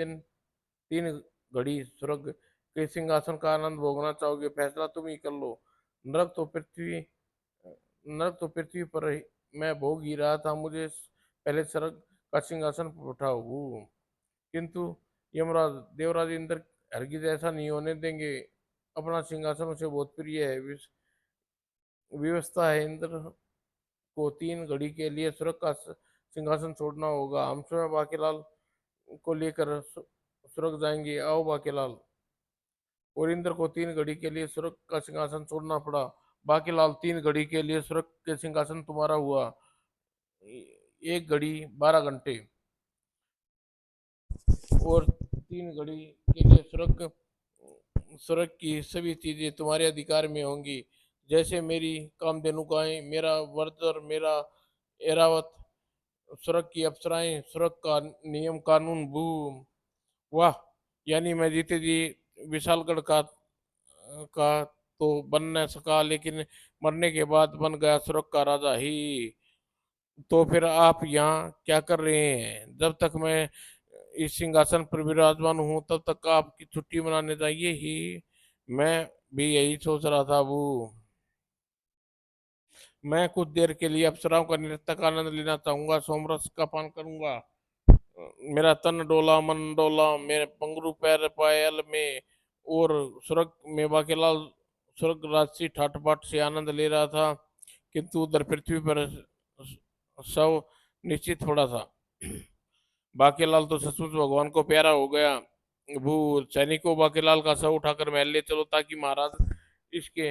घड़ी स्वर्ग के सिंहासन का आनंद भोगना चाहोगे? फैसला तुम ही कर लो। नरक तो पृथ्वी नरक तो पृथ्वी पर मैं भोग ही रहा था, मुझे पहले स्वर्ग का सिंहासन पर उठाओ। किंतु यमराज, देवराज इंद्र हरगिज ऐसा नहीं होने देंगे। अपना सिंहासन उसे बहुत प्रिय है। व्यवस्था है, इंद्र को 3 घड़ी के लिए स्वर्ग का सिंहासन छोड़ना होगा। हम स्वयं बाकीलाल को लेकर स्वर्ग जाएंगे। आओ बाकीलाल। और इंद्र को 3 घड़ी के लिए स्वर्ग का सिंहासन छोड़ना पड़ा। बाकीलाल, 3 घड़ी के लिए स्वर्ग के सिंहासन तुम्हारा हुआ। 1 घड़ी 12 घंटे, और 3 घड़ी के लिए स्वर्ग स्वर्ग की सभी चीजें तुम्हारे अधिकार में होंगी, जैसे मेरी कामधेनु गाय, मेरा वज्र, मेरा एरावत, स्वर्ग की अप्सराएं, स्वर्ग का नियम कानून। भू वाह, यानी मैं जीते जी विशालगढ़ का तो बन न सका, लेकिन मरने के बाद बन गया स्वर्ग का राजा ही। तो फिर आप यहाँ क्या कर रहे हैं? जब तक मैं इस सिंहासन पर विराजमान हूँ तब तक आपकी छुट्टी मनाने चाहिए ही। मैं भी यही सोच रहा था। वो मैं कुछ देर के लिए अप्सराओं का नृत्य का आनंद लेना चाहूंगा, सोमरस का पान करूंगा। मेरा तन डोला मन डोला, मेरे पंगरू पैर पायल में। और स्वर्ग में बाकीलाल स्वर्ग राजसी ठाट बाट से आनंद ले रहा था, किंतु उधर पृथ्वी पर सब निश्चित थोड़ा था। बाकीलाल तो सचमुच भगवान को प्यारा हो गया। वो सैनिकों, बाकीलाल का शव उठाकर महल ले चलो, ताकि महाराज इसके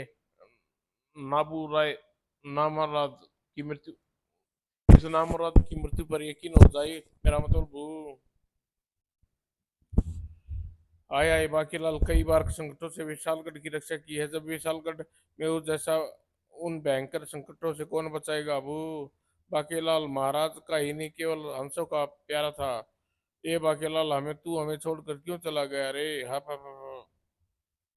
नाबू राय नामराज की मृत्यु इस नामराज की मृत्यु पर यकीन हो जाए। मेरा मतलब वो आया है। बाकीलाल कई बार संकटों से विशालगढ़ की रक्षा की है। जब विशालगढ़ में उस जैसा उन भयंकर संकटों से कौन बचाएगा? वो बाकीलाल महाराज का ही नहीं, केवल हंसों का प्यारा था। ए बाकीलाल, हमें छोड़कर क्यों चला गया रे? हा हा हा हा।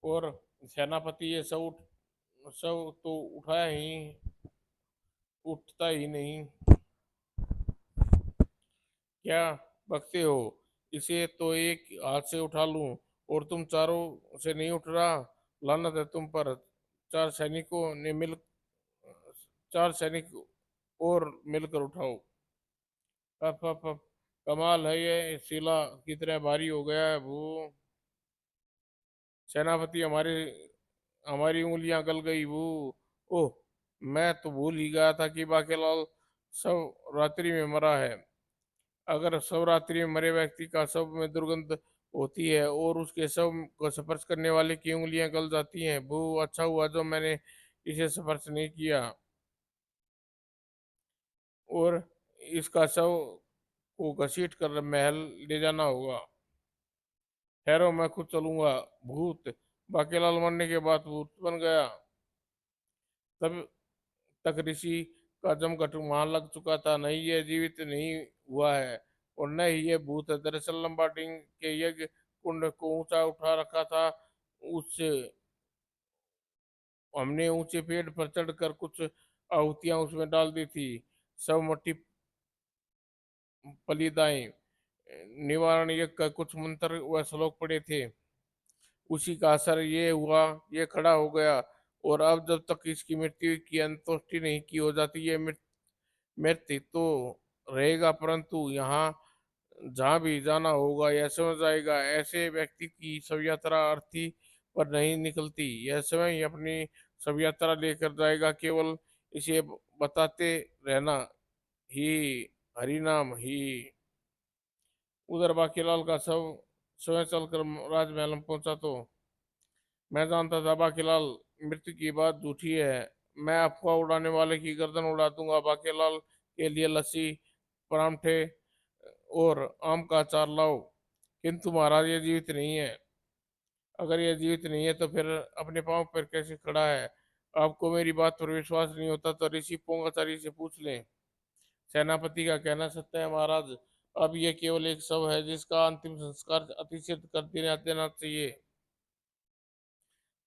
और सेनापति, ये सब तो उठता ही नहीं। क्या बकते हो? इसे तो एक हाथ से उठा लूं, और तुम चारों से नहीं उठ रहा। लानत है तुम पर। चार सैनिकों ने मिल 4 सैनिक और मिलकर उठाओ। अप अप अप, कमाल है, ये शिला की तरह भारी हो गया है। वो सेनापति, हमारे हमारी उंगलियां गल गई। वो ओह, मैं तो भूल ही गया था कि बाकीलाल सब रात्रि में मरा है। अगर शिवरात्रि में मरे व्यक्ति का शव में दुर्गंध होती है और उसके शव को स्पर्श करने वाले की उंगलियां गल जाती हैं। वो अच्छा हुआ जो मैंने इसे स्पर्श नहीं किया। और इसका शव को घसीट कर महल ले जाना होगा। ठहरो, मैं खुद चलूंगा। भूत बाकीलाल मरने के बाद भूत बन गया। तब तक ऋषि का जमघट वहां लग चुका था। नहीं, ये जीवित नहीं हुआ है, और न ही ये भूत है। दरअसल लंबाटिंग के यज्ञ कुंड को ऊंचा उठा रखा था। उससे हमने ऊंचे पेड़ पर चढ़कर कुछ आहुतियां उसमें डाल दी थी। सब मट्टी पलीदाएं, निवारण यज्ञ का कुछ मंत्र व श्लोक पड़े थे। उसी का असर ये हुआ, ये खड़ा हो गया। और अब जब तक इसकी मृत्यु की अंत्येष्टि नहीं की हो जाती, ये मृत्यु तो रहेगा, परंतु यहाँ जहाँ भी जाना होगा यह समझ आएगा। ऐसे व्यक्ति की शव यात्रा अर्थी पर नहीं निकलती, यह स्वयं ही अपनी शव यात्रा लेकर जाएगा। केवल इसे बताते रहना ही हरि नाम ही। उधर बाकीलाल का शव स्वयं चलकर राजमहल में पहुंचा तो मैं जानता था बाकीलाल मृत्यु की बात झूठी है। मैं अफवाह उड़ाने वाले की गर्दन उड़ा दूंगा। बाकीलाल के लिए लस्सी, परांठे और आम का अचार लाओ। किंतु महाराज ये जीवित नहीं है। अगर ये जीवित नहीं है तो फिर अपने पांव पर कैसे खड़ा है? आपको मेरी बात पर विश्वास नहीं होता तो ऋषि पोंगाचारी से पूछ लें। सेनापति का कहना सत्य है महाराज। अब यह केवल एक शव है जिसका अंतिम संस्कार अतिशीघ्र कर देना देना चाहिए।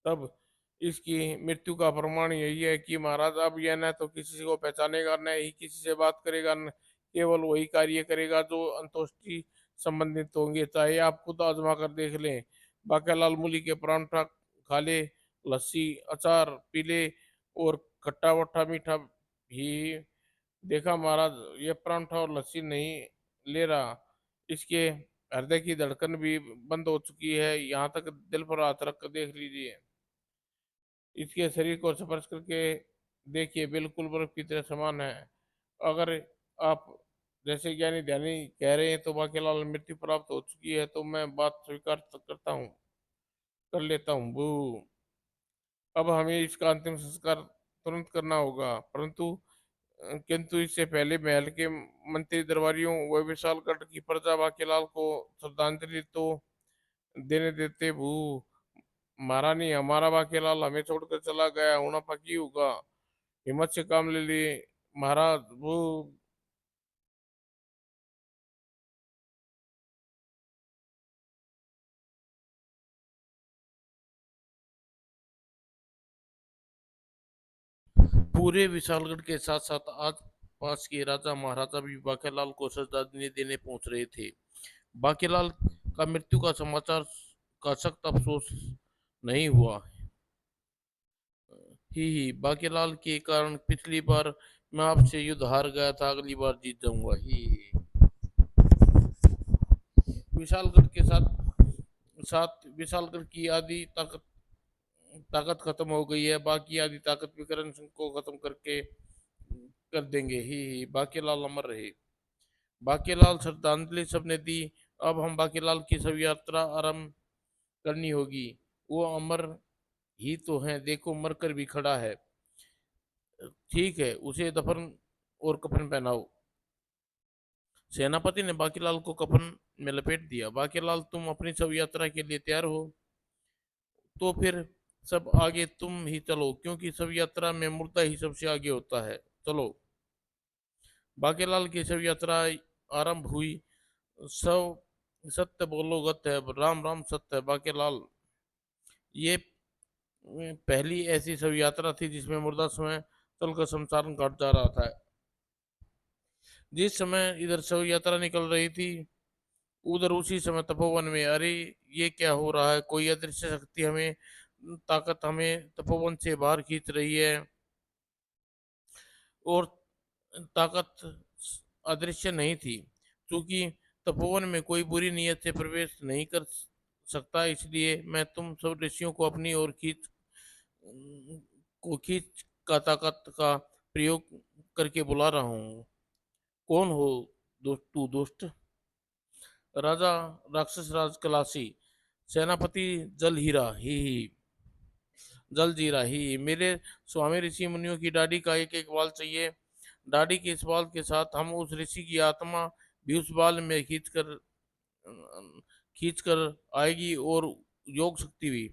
तब इसकी मृत्यु का प्रमाण यही है कि महाराज अब यह न तो किसी को पहचानेगा, न ही किसी से बात करेगा, न केवल वही कार्य करेगा जो अंतोष्टि संबंधित होंगे। चाहे आप खुद आजमा कर देख लें। बाकालाल मूली के परांठा खा ले, लस्सी अचार पी ले और खट्टा वट्टा मीठा भी। देखा महाराज, ये परांठा और लस्सी नहीं ले रहा, इसके हृदय की धड़कन भी बंद हो चुकी है। यहाँ तक दिल पर हाथ रख कर देख लीजिए। इसके शरीर को स्पर्श करके देखिए, बिल्कुल बर्फ की तरह समान है। अगर आप जैसे ज्ञानी ध्यानी कह रहे हैं तो बाकीलाल मृत्यु प्राप्त हो चुकी है, तो मैं बात स्वीकार करता हूँ, कर लेता हूँ बू। अब हमें इसका अंतिम संस्कार तुरंत करना होगा, किंतु इससे पहले महल के मंत्री दरबारियों व विशालगढ़ की प्रजा बाकीलाल को श्रद्धांजलि तो देने देते भू। महारानी, हमारा बाकीलाल हमें छोड़कर चला गया, होना पकी होगा। हिम्मत से काम ले लिए महाराज। वो पूरे विशालगढ़ के साथ साथ आज पास के राजा महाराजा भी बाकीलाल को श्रद्धांजलि देने पहुंच रहे थे। बाकीलाल का मृत्यु का समाचार का सख्त अफसोस नहीं हुआ। ही बाकीलाल के कारण पिछली बार मैं आपसे युद्ध हार गया था, अगली बार जीत जाऊंगा। ही विशालगढ़ के साथ साथ विशालगढ़ की आधी ताकत ताकत खत्म हो गई है। बाकी आधी ताकत विकरण सिंह को खत्म करके कर देंगे। ही बाकीलाल अमर रहे। बाकीलाल श्रद्धांजलि सबने दी। अब हम बाकीलाल की शव यात्रा आरंभ करनी होगी। वो अमर ही तो है, देखो मरकर भी खड़ा है। ठीक है, उसे दफन और कफन पहनाओ। सेनापति ने बाकीलाल को कफन में लपेट दिया। बाकीलाल, तुम अपनी शव यात्रा के लिए तैयार हो? तो फिर सब आगे तुम ही चलो, क्योंकि शव यात्रा में मुर्दा ही सबसे आगे होता है। चलो। बाकीलाल की शव यात्रा आरंभ हुई। सब सत्य बोलो गत है, राम राम सत्य है बाकीलाल। ये पहली ऐसी शव यात्रा थी जिसमें मुर्दा स्वयं चलकर शमशान घाट जा रहा था। जिस समय इधर शव यात्रा निकल रही थी, उधर उसी समय तपोवन में, अरे ये क्या हो रहा है? कोई अदृश्य शक्ति हमें ताकत हमें तपोवन से बाहर खींच रही है। और ताकत अदृश्य नहीं थी, क्योंकि तपोवन में कोई बुरी नीयत से प्रवेश नहीं कर सकता। इसलिए मैं तुम सब ऋषियों को अपनी ओर खींच का ताकत का प्रयोग करके बुला रहा हूँ। कौन हो तू दुष्ट? राजा राक्षस राज कलासी। सेनापति जल हीरा ही जल जीरा ही। मेरे स्वामी ऋषि मुनियों की दाढ़ी का एक एक बाल चाहिए। दाढ़ी के इस बाल के साथ हम उस ऋषि की आत्मा भी उस बाल में खींच कर आएगी, और योग शक्ति भी।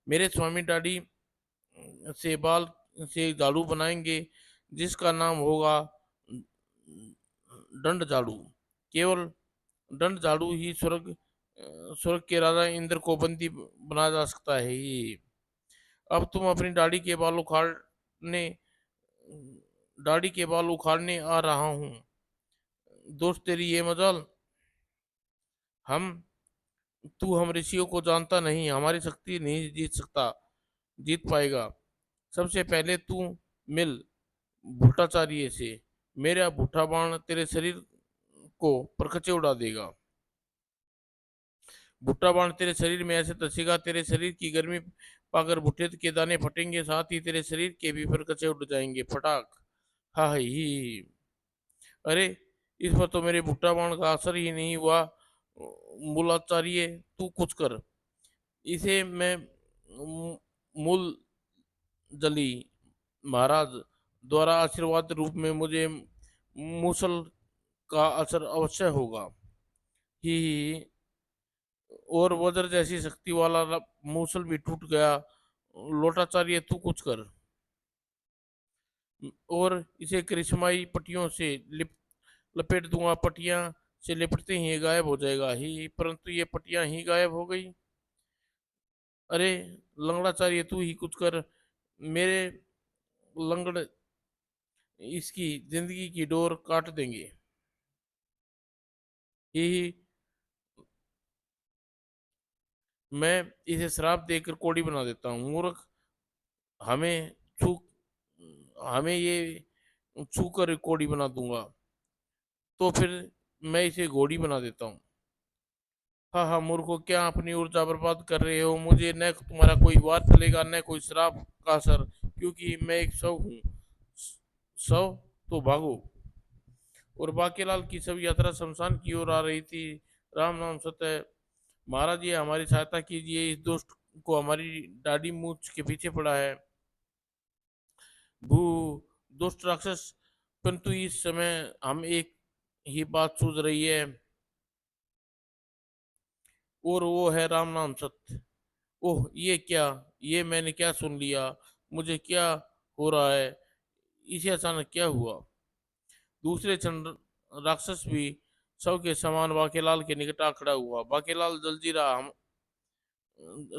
मेरे स्वामी दाढ़ी से बाल से झाड़ू बनाएंगे, जिसका नाम होगा दंड झाड़ू। केवल दंड झाड़ू ही स्वर्ग के राजा इंद्र को बंदी बना जा सकता है। ही अब तुम अपनी दाढ़ी के बाल उखाड़ने आ रहा हूँ। दोस्त तेरी ये मजाल। हम तू हम ऋषियों को जानता नहीं, हमारी शक्ति नहीं जीत पाएगा। सबसे पहले तू मिल भूटाचार्य से। मेरा भूठा बाण तेरे शरीर को परखचे उड़ा देगा। भुट्टा बाण तेरे शरीर में ऐसे धसेगा, तेरे शरीर की गर्मी पाकर भुट्टे के दाने फटेंगे, साथ ही तेरे शरीर के भी परखचे उड़ जाएंगे। फटाक। हा ही। अरे, इस पर तो मेरे भुट्टा बाण का असर ही नहीं हुआ। मूलाचार्य, तू कुछ कर। इसे मैं मूल जली महाराज द्वारा आशीर्वाद रूप में मुझे मूसल का असर अवश्य होगा ही। और वज्र जैसी शक्ति वाला मूसल भी टूट गया। लोटाचार्य, तू कुछ कर। और इसे करिश्माई पट्टियों से लपेट दूंगा। पट्टियां से लिपटते ही ये गायब हो जाएगा ही। परंतु ये पट्टियां ही गायब हो गई। अरे लंगड़ाचार्य, तू ही कुछ कर। मेरे लंगड़ इसकी जिंदगी की डोर काट देंगे ही। मैं इसे श्राप देकर कोड़ी बना देता हूँ। मूर्ख, हमें छू हमें ये छू कर कोड़ी बना दूंगा। तो फिर मैं इसे घोड़ी बना देता हूँ। हाँ हाँ मूर्खो, क्या अपनी ऊर्जा बर्बाद कर रहे हो? मुझे न तुम्हारा कोई वार चलेगा न कोई श्राप का असर, क्योंकि मैं एक शव हूँ। शव? तो भागो। और बाकीलाल की सब यात्रा शमशान की ओर आ रही थी। राम नाम सत्य है। महाराज, ये हमारी सहायता कीजिए, इस दुष्ट को हमारी दाढ़ी मूछ के पीछे पड़ा है। भू, दुष्ट राक्षस। परंतु इस समय हम एक ही बात सूझ रही है, और वो है राम नाम सत्य। ओह, ये क्या? ये मैंने क्या सुन लिया? मुझे क्या हो रहा है? इसे अचानक क्या हुआ? दूसरे क्षण राक्षस भी शव के समान बाकेलाल के निकट आ खड़ा हुआ। बाकेलाल जलजीरा, हम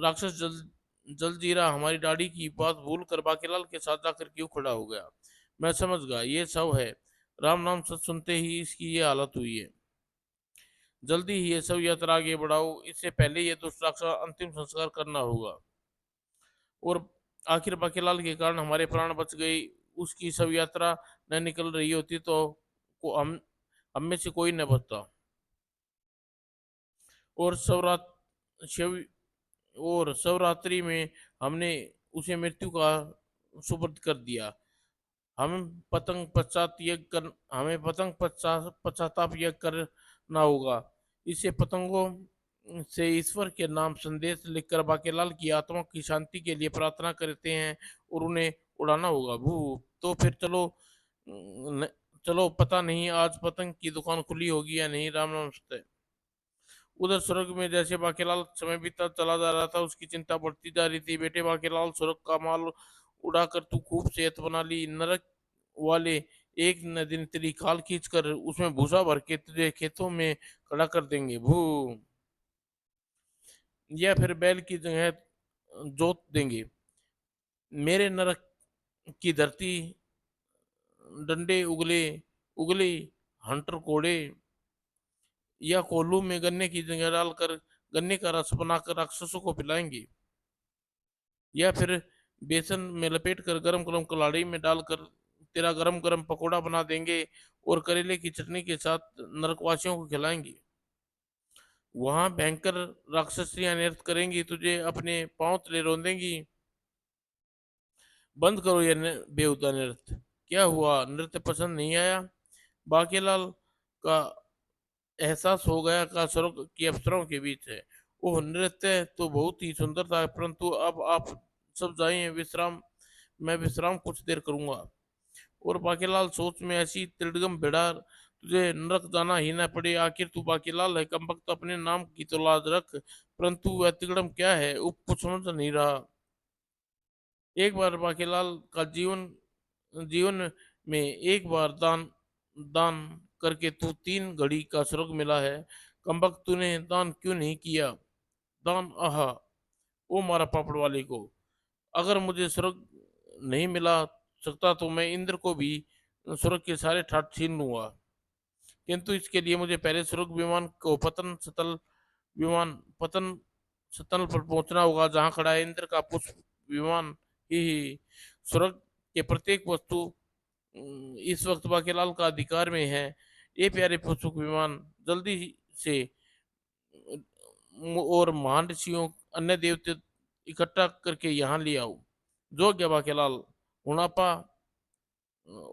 राक्षस जलजीरा हमारी दाढ़ी की बात भूल कर बाकेलाल के साथ जाकर क्यों खड़ा हो गया? मैं समझ गया, ये शव है। राम नाम सच सुनते ही इसकी ये हालत हुई है। जल्दी ही ये सब यात्रा आगे बढ़ाओ, इससे पहले ये दुष्ट राक्षस अंतिम संस्कार करना होगा। और आखिर बाकीलाल के कारण हमारे प्राण बच गए। उसकी सब यात्रा न निकल रही होती तो हम में से कोई न बचता। और शिवरात शिव और शिवरात्रि में हमने उसे मृत्यु का सुपुर्द कर दिया। हमें पतंग पश्चाताप यज्ञ करना होगा। इससे पतंगों से ईश्वर के नाम संदेश लिखकर बाकेलाल की आत्मा की शांति के लिए प्रार्थना करते हैं और उन्हें उड़ाना होगा। भू, तो फिर चलो। न, चलो, पता नहीं आज पतंग की दुकान खुली होगी या नहीं। राम नाम सत्य। उधर स्वर्ग में जैसे बाकीलाल समय बीतता चला जा रहा था, उसकी चिंता बढ़ती जा रही थी। बेटे बाकीलाल, स्वर्ग का माल उड़ाकर तू खूब सेहत बना ली। नरक वाले एक न दिन तेरी खाल खींच कर उसमें भूसा भर के तुझे खेतों में खड़ा कर देंगे। भू, या फिर बैल की जगह जोत देंगे। मेरे नरक की धरती डंडे उगले उगली हंटर कोड़े या कोल्हू में गन्ने की जगह डालकर गन्ने का रस बनाकर राक्षसों को पिलाएंगे। या फिर बेसन में लपेट कर गरम गरम कलाड़ी में डालकर तेरा गरम गरम पकोड़ा बना देंगे और करेले की चटनी के साथ नरकवासियों को खिलाएंगे। वहां भयंकर राक्षसियां नृत्य करेंगी, तुझे अपने पांव तले रौंदेंगी। बंद करो ये बेहुदा नृत्य। क्या हुआ, नृत्य पसंद नहीं आया? बाकीलाल का एहसास हो गया का स्वर्ग की अप्सराओं के बीच है। ओह, नृत्य तो बहुत ही सुंदर था, परंतु अब आप सब जाइए विश्राम। मैं विश्राम कुछ देर करूंगा। और बाकीलाल सोच में ऐसी तिलगम भिड़ा, तुझे नरक जाना ही न पड़े। आखिर तू बाकीलाल है, कमबख्त अपने नाम की तो लाज रख। परंतु वह तिलगम क्या है, उप कुछ समझ नहीं रहा। एक बार बाकीलाल का जीवन जीवन में एक बार दान दान करके तू 3 घड़ी का स्वर्ग मिला है। कमबख्त, तूने दान क्यों नहीं किया? दान? आहा, ओ मारा पापड़ वाले को। अगर मुझे स्वर्ग नहीं मिला सकता तो मैं इंद्र को भी स्वर्ग के सारे ठाट छीन लूंगा। किंतु इसके लिए मुझे पहले स्वर्ग विमान को पतन सतल पर पहुंचना होगा, जहां खड़ा है इंद्र का पुष्प विमान ही। स्वर्ग के प्रत्येक वस्तु इस वक्त बाकीलाल का अधिकार में है। ये प्यारे पुष्पक विमान जल्दी से और महान ऋषियों अन्य देवते इकट्ठा करके यहाँ ले आओ। जो गवा के लाल हुणापा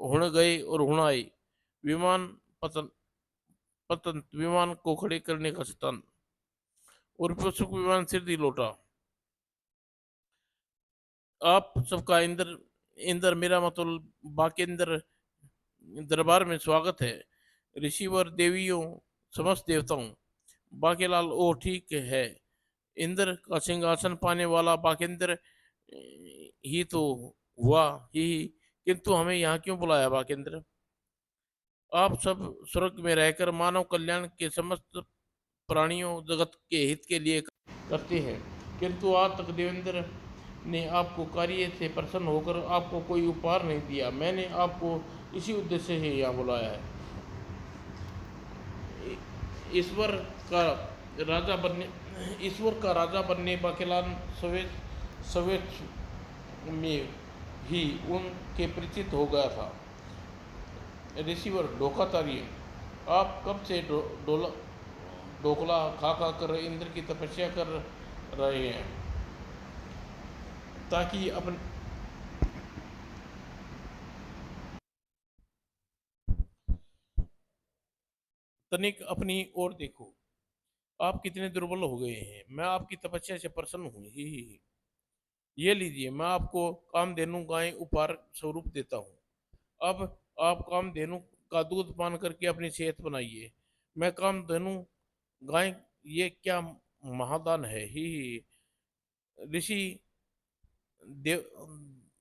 हुण गए और हुण आए। विमान पतन पतन विमान को खड़े करने का सतन और पुष्पक विमान सिर दी लौटा। आप सबका इंद्र इंद्र मेरा मतलब बाकेंद्र दरबार में स्वागत है। ऋषिवर देवियों समस्त देवताओं। बाकेलाल ओ ठीक है। इंद्र का सिंहासन पाने वाला बाकेंद्र ही तो हुआ ही, किंतु हमें यहाँ क्यों बुलाया बाकेंद्र? आप सब स्वर्ग में रहकर मानव कल्याण के समस्त प्राणियों जगत के हित के लिए करते हैं, किंतु आज तक देवेंद्र ने आपको कार्य से प्रसन्न होकर आपको कोई उपहार नहीं दिया। मैंने आपको इसी उद्देश्य से यहाँ बुलाया है। ईश्वर का राजा बनने ईश्वर का राजा बनने बाकेलान सवेच में ही उनके परिचित हो गया था। रिसीवर धोखाधड़ी। आप कब से ढोकला खा खा कर इंद्र की तपस्या कर रहे हैं ताकि अपन तनिक अपनी ओर देखो। आप कितने दुर्बल हो गए हैं। मैं आपकी तपस्या से प्रसन्न हूँ। ही। ये लीजिए, मैं आपको कामधेनु गाय उपहार स्वरूप देता हूँ। अब आप कामधेनु का दूध पान करके अपनी सेहत बनाइए। मैं कामधेनु गाय, ये क्या महादान है। ही। ऋषि देव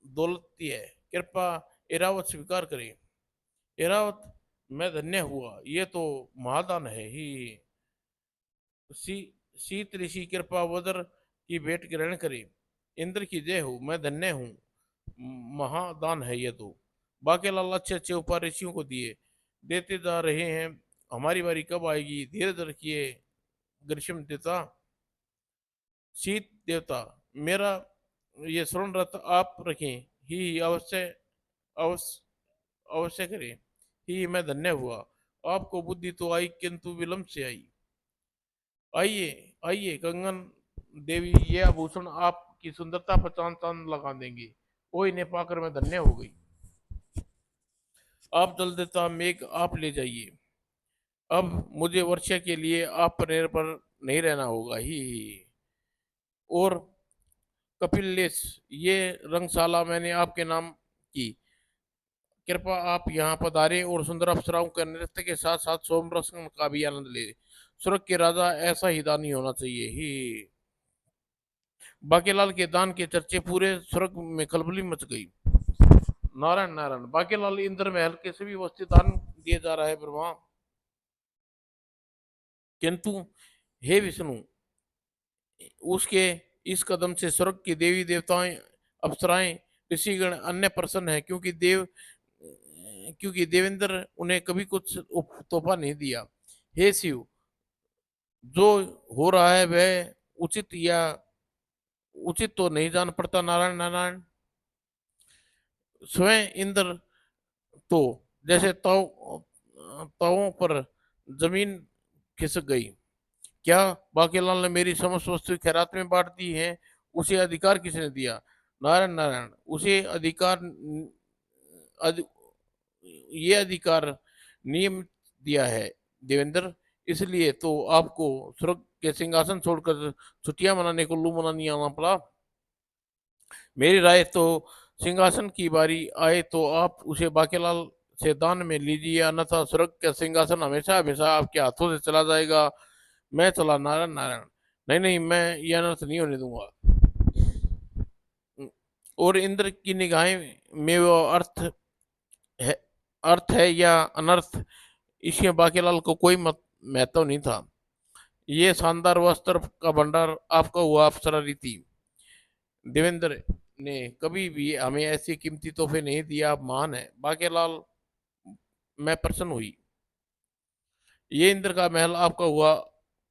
दौलती है, कृपा एरावत स्वीकार करें। एरावत, मैं धन्य हुआ, ये तो महादान है। ही। सी शीत ऋषि कृपा वदर की भेंट ग्रहण करें। इंद्र की जय हो, मैं धन्य हूँ, महादान है ये तो। बाकी लाल अच्छे अच्छे उपहार ऋषियों को दिए, देते जा रहे हैं। हमारी बारी कब आएगी? धीरज रखिए ग्रीष्म देवता। शीत देवता, मेरा ये स्वर्ण रथ आप रखें। ही अवश्य अवश्य अवश्य करें। ही, मैं धन्य हुआ। आपको बुद्धि तो आई, किंतु विलंब से आई। आइए आइए कंगन देवी, ये आभूषण आपकी सुंदरता पर चांद चांद लगा देंगे। ओ, इन्हें पाकर मैं धन्य हो गई। आप जल देता मेघ आप ले जाइए। अब मुझे वर्षा के लिए आप पर निर्भर नहीं रहना होगा। ही। और कपिलेश, ये रंगशाला मैंने आपके नाम की। कृपा आप यहाँ पधारे और सुंदर अप्सराओं के नृत्य के साथ साथ सोमरस का भी आनंद ले। स्वर्ग के राजा ऐसा ही दानी होना चाहिए। ही। बाकेलाल के दान के चर्चे पूरे स्वर्ग में खलबली मच गई। नारायण नारायण। बाकेलाल इंद्र महल के सभी वस्तु दान दिए जा रहा है ब्रह्मा, किंतु हे विष्णु, उसके इस कदम से स्वर्ग की देवी देवताएं, अप्सराएं, ऋषिगण अन्य प्रसन्न है, क्योंकि देवेंद्र उन्हें कभी कुछ तोहफा नहीं दिया। हे शिव, जो हो रहा है वह उचित या उचित तो नहीं जान पड़ता। नारायण नारायण। स्वयं इंद्र तो जैसे तावों पर जमीन खिसक गई। क्या बाकीलाल ने मेरी समस्त वस्तु खैरात में बांट दी है? उसे अधिकार किसने दिया? नारायण नारायण। उसे अधिकार अध, ये अधिकार नियम दिया है देवेंद्र, इसलिए तो आपको स्वर्ग के सिंहासन छोड़कर छुट्टियां मनाने को लू मनानी आना पड़ा। मेरी राय तो सिंहासन की बारी आए तो आप उसे बाकीलाल से दान में लीजिए, अन्यथा स्वर्ग का सिंहासन हमेशा हमेशा आपके हाथों से चला जाएगा। मैं चला। नारायण नारायण। नहीं नहीं, मैं यह अनर्थ नहीं होने दूंगा। और इंद्र की निगाहें में वो है अर्थ है या अनर्थ, इसके बाकीलाल को कोई महत्व नहीं था। ये शानदार वस्त्र का भंडार आपका हुआ अप्सरा रीति। देवेंद्र ने कभी भी हमें ऐसे कीमती तोहफे नहीं दिया। आप महान है बाकीलाल। मैं प्रसन्न हुई। ये इंद्र का महल आपका हुआ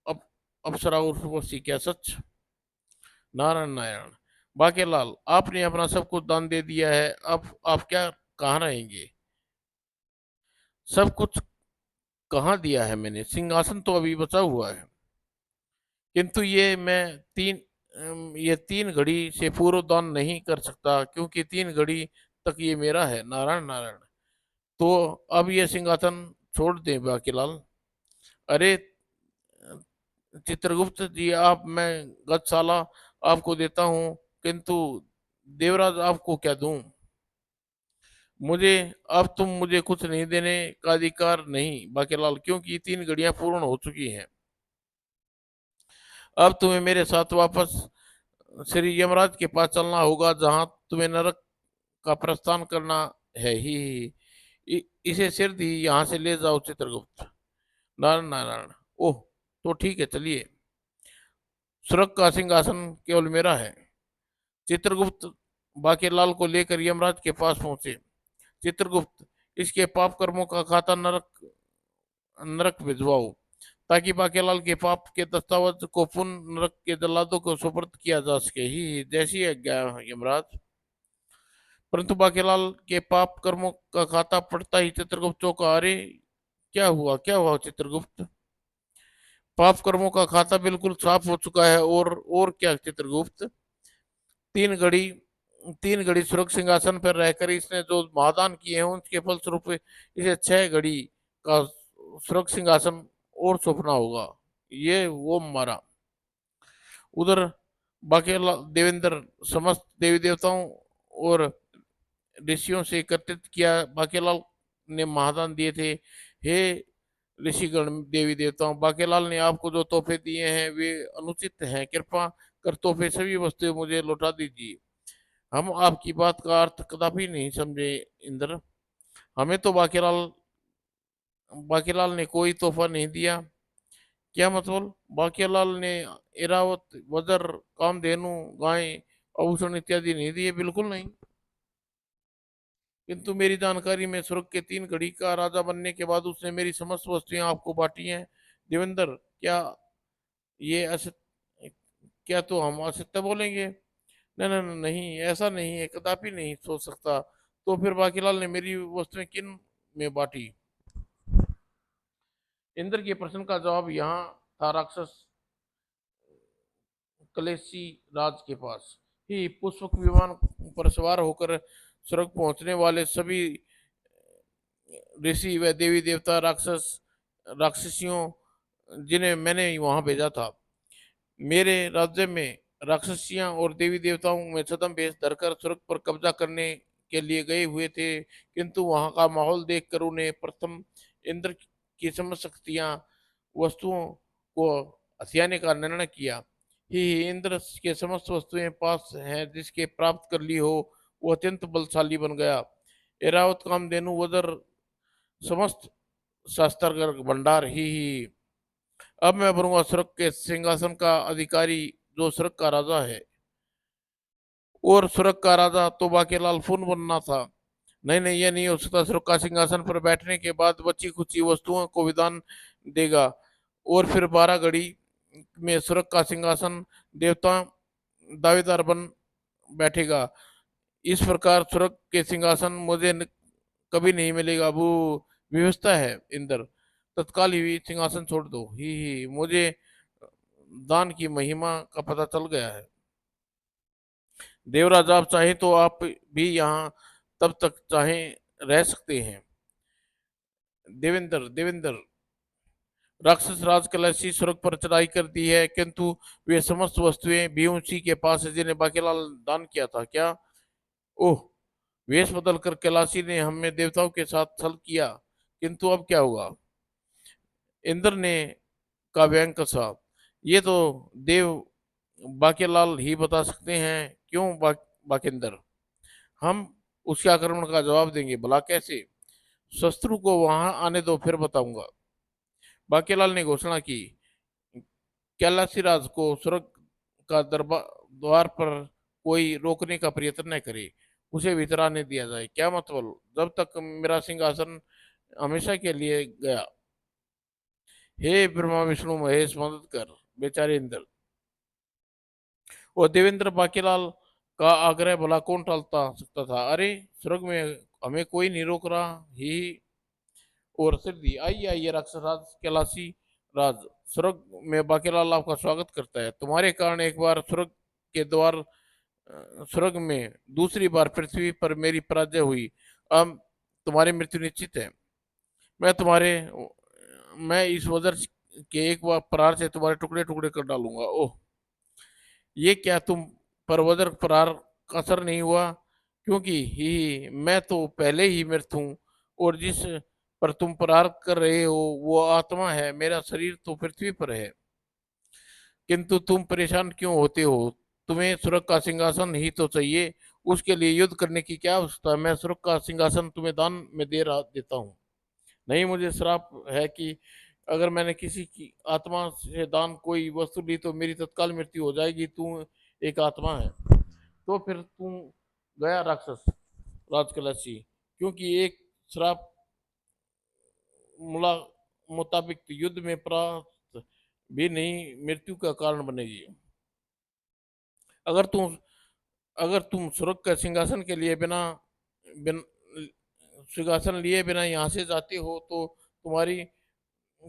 अब अप्सरा उर्वशी, क्या सच? नारायण नारायण। बाकीलाल, आपने अपना सब कुछ दान दे दिया है, अब आप क्या कहाँ रहेंगे? सब कुछ कहाँ दिया है मैंने? सिंहासन तो अभी बचा हुआ है, किंतु ये 3 घड़ी से पूर्व दान नहीं कर सकता, क्योंकि 3 घड़ी तक ये मेरा है। नारायण नारायण। तो अब ये सिंहासन छोड़ दे बाकीलाल। अरे चित्रगुप्त जी, आप मैं गौशाला आपको देता हूँ, किंतु देवराज आपको क्या दूं? मुझे अब तुम मुझे कुछ नहीं देने का अधिकार नहीं बाकीलाल, क्योंकि 3 घड़ियां पूर्ण हो चुकी हैं। अब तुम्हें मेरे साथ वापस श्री यमराज के पास चलना होगा, जहां तुम्हें नरक का प्रस्थान करना है। इसे सिर दी यहाँ से ले जाओ चित्रगुप्त। नारायण नारायण। ओह, तो ठीक है, चलिए। स्वर्ग का सिंहासन केवल मेरा है। चित्रगुप्त बाकीलाल को लेकर यमराज के पास पहुंचे। चित्रगुप्त, इसके पाप कर्मों का खाता नरक नरक भिजवाओ, ताकि बाकीलाल के पाप के दस्तावेज को पुनः नरक के जल्लादों को सुपुर्द किया जा सके। ही जैसी आज्ञा यमराज। परंतु बाकीलाल के पाप कर्मों का खाता पड़ता ही चित्रगुप्त चौंका। अरे, क्या हुआ, क्या हुआ चित्रगुप्त? पाप कर्मों का खाता बिल्कुल साफ हो चुका है। और क्या चित्रगुप्त? 3 घड़ी 3 घड़ी सुरग सिंहासन पर रहकर इसने जो महादान किए हैं, उनके फलस्वरूप इसे 6 घड़ी का सुरग सिंहासन और सौंपना होगा। ये वो मारा। उधर बाकी देवेंद्र समस्त देवी देवताओं और ऋषियों से एकत्रित किया। बाकीलाल ने महादान दिए थे। हे ऋषिगण, देवी देवताओं, बाकीलाल ने आपको जो तोहफे दिए हैं वे अनुचित हैं। कृपा कर तोहफे सभी वस्तुएं मुझे लौटा दीजिए। हम आपकी बात का अर्थ कदापि नहीं समझे इंद्र। हमें तो बाकीलाल ने कोई तोहफा नहीं दिया। क्या मतलब? बाकीलाल ने एरावत, वज्र, कामधेनु, गाय, आभूषण इत्यादि नहीं दिए? बिल्कुल नहीं। किंतु मेरी जानकारी में स्वर्ग के 3 घड़ी का राजा बनने के बाद उसने मेरी समस्त वस्तुएं आपको बांटी हैं। देवेंद्र, क्या ये असत्य? क्या तो हम असत्य बोलेंगे? नहीं नहीं नहीं, ऐसा नहीं है, कदापि नहीं सोच सकता। तो फिर बाकीलाल ने मेरी वस्तुएं किन में बांटी? इंद्र के प्रश्न का जवाब यहाँ था राक्षस कलेशी राज के पास। ही पुष्पक विमान पर सवार होकर स्वर्ग पहुंचने वाले सभी ऋषि व देवी देवता, राक्षसियों, जिन्हें मैंने वहां भेजा था, मेरे राज्य में राक्षसियां और देवी देवताओं में छद्म भेष धरकर स्वर्ग पर कब्जा करने के लिए गए हुए थे। किंतु वहां का माहौल देखकर उन्हें प्रथम इंद्र की समस्त शक्तियां वस्तुओं को हथियाने का निर्णय किया। ही इंद्र के समस्त वस्तुएं पास हैं, जिसके प्राप्त कर ली हो वो अत्यंत बलशाली बन गया। एरावत, कामधेनु, वज्र, समस्त शास्त्र भंडार। ही अब मैं बनूंगा स्वर्ग के सिंहासन का अधिकारी, जो स्वर्ग का राजा है। और स्वर्ग का राजा तो बाकीलाल फून बनना था। नहीं नहीं, यह नहीं हो सकता। स्वर्ग का सिंहासन पर बैठने के बाद बची खुची वस्तुओं को विदान देगा, और फिर 12 घड़ी में स्वर्ग का सिंहासन देवता दावेदार बन बैठेगा। इस प्रकार स्वर्ग के सिंहासन मुझे कभी नहीं मिलेगा। वो व्यवस्था है इंद्र। तत्काल ही सिंहासन छोड़ दो। ही मुझे दान की महिमा का पता चल गया है। देवराज, आप चाहें तो आप भी यहाँ तब तक चाहें रह सकते हैं। देवेंद्र देवेंद्र, राक्षस राज कलशी स्वर्ग पर चढ़ाई कर दी है, किंतु वे समस्त वस्तुएं भी उसी के पास है जिन्हें बाकीलाल दान किया था। क्या? ओह, वेश बदल कर कैलाशी ने हमें देवताओं के साथ छल किया, किंतु अब क्या होगा? इंद्र ने का व्यंग कसा। ये तो देव बाकीलाल ही बता सकते हैं। क्यों बाकिंदर? हम उसके आक्रमण का जवाब देंगे, भला कैसे? शत्रु को वहां आने दो, फिर बताऊंगा। बाकीलाल ने घोषणा की। कैलाशी राज को स्वर्ग का दरबार द्वार पर कोई रोकने का प्रयत्न न करे, उसे भीतर आने दिया जाए। क्या मतलब? जब तक मेरा सिंहासन हमेशा के लिए गया। हे ब्रह्मा विष्णु महेश, मदद कर बेचारे इंद्र। और देवेंद्र, बाकीलाल का आग्रह भला कौन टालता सकता था? अरे, स्वर्ग में हमें कोई नहीं रोक रहा। ही और सिद्धि। आइए आइए राक्षसराज कैलाशी राज, स्वर्ग में बाकीलाल आपका स्वागत करता है। तुम्हारे कारण एक बार स्वर्ग के द्वार स्वर्ग में, दूसरी बार पृथ्वी पर मेरी पराजय हुई। अब तुम्हारी मृत्यु निश्चित है। मैं तुम्हारे मैं इस वज्र के एक बार प्रहार से तुम्हारे टुकड़े टुकड़े कर डालूंगा। ओह, ये क्या, तुम पर वज्र प्रहार का असर नहीं हुआ? क्योंकि ही मैं तो पहले ही मृत हूँ, और जिस पर तुम प्रहार कर रहे हो वो आत्मा है, मेरा शरीर तो पृथ्वी पर है। किंतु तुम परेशान क्यों होते हो? तुम्हें स्वर्ग का सिंहासन ही तो चाहिए। उसके लिए युद्ध करने की क्या आवश्यकता है? मैं स्वर्ग का सिंहासन तुम्हें दान में देता हूँ। नहीं, मुझे श्राप है कि अगर मैंने किसी की आत्मा से दान कोई वस्तु ली तो मेरी तत्काल मृत्यु हो जाएगी। तू एक आत्मा है। तो फिर तू गया राक्षस राजकलशी, क्योंकि एक श्राप मुला मुताबिक युद्ध में परास्त भी नहीं मृत्यु का कारण बनेगी। अगर तुम अगर तुम स्वर्ग के सिंहासन के लिए बिन सिंहासन लिए बिना यहाँ से जाते हो तो तुम्हारी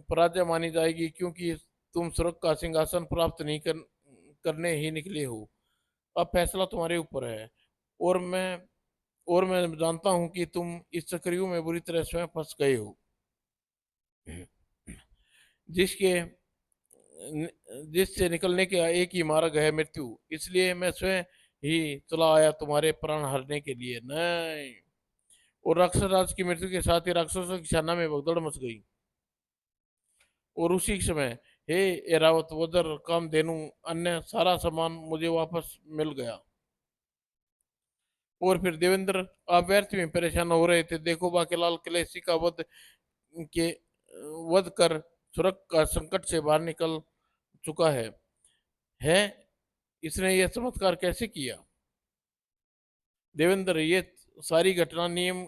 पराजय मानी जाएगी, क्योंकि तुम स्वर्ग का सिंहासन प्राप्त नहीं करने ही निकले हो। अब फैसला तुम्हारे ऊपर है। और मैं और मैं जानता हूँ कि तुम इस चक्रव्यूह में बुरी तरह स्वयं फंस गए हो, जिसके जिससे निकलने का एक ही मार्ग है मृत्यु। इसलिए मैं स्वयं ही चला आया तुम्हारे प्राण हरने के लिए। नहीं। और राक्षस राज की मृत्यु के साथ ही राक्षसों की सेना में भगदड़ मच गई। और उसी समय, हे एरावत, वज्र, कामधेनु, अन्य सारा सामान मुझे वापस मिल गया। और फिर देवेंद्र, आप व्यर्थ में परेशान हो रहे थे। देखो, बाकीलाल कलेसी का के वध कर सुरग का संकट से बाहर निकल चुका है इसने यह चमत्कार कैसे किया? देवेंद्र, ये सारी घटना नियम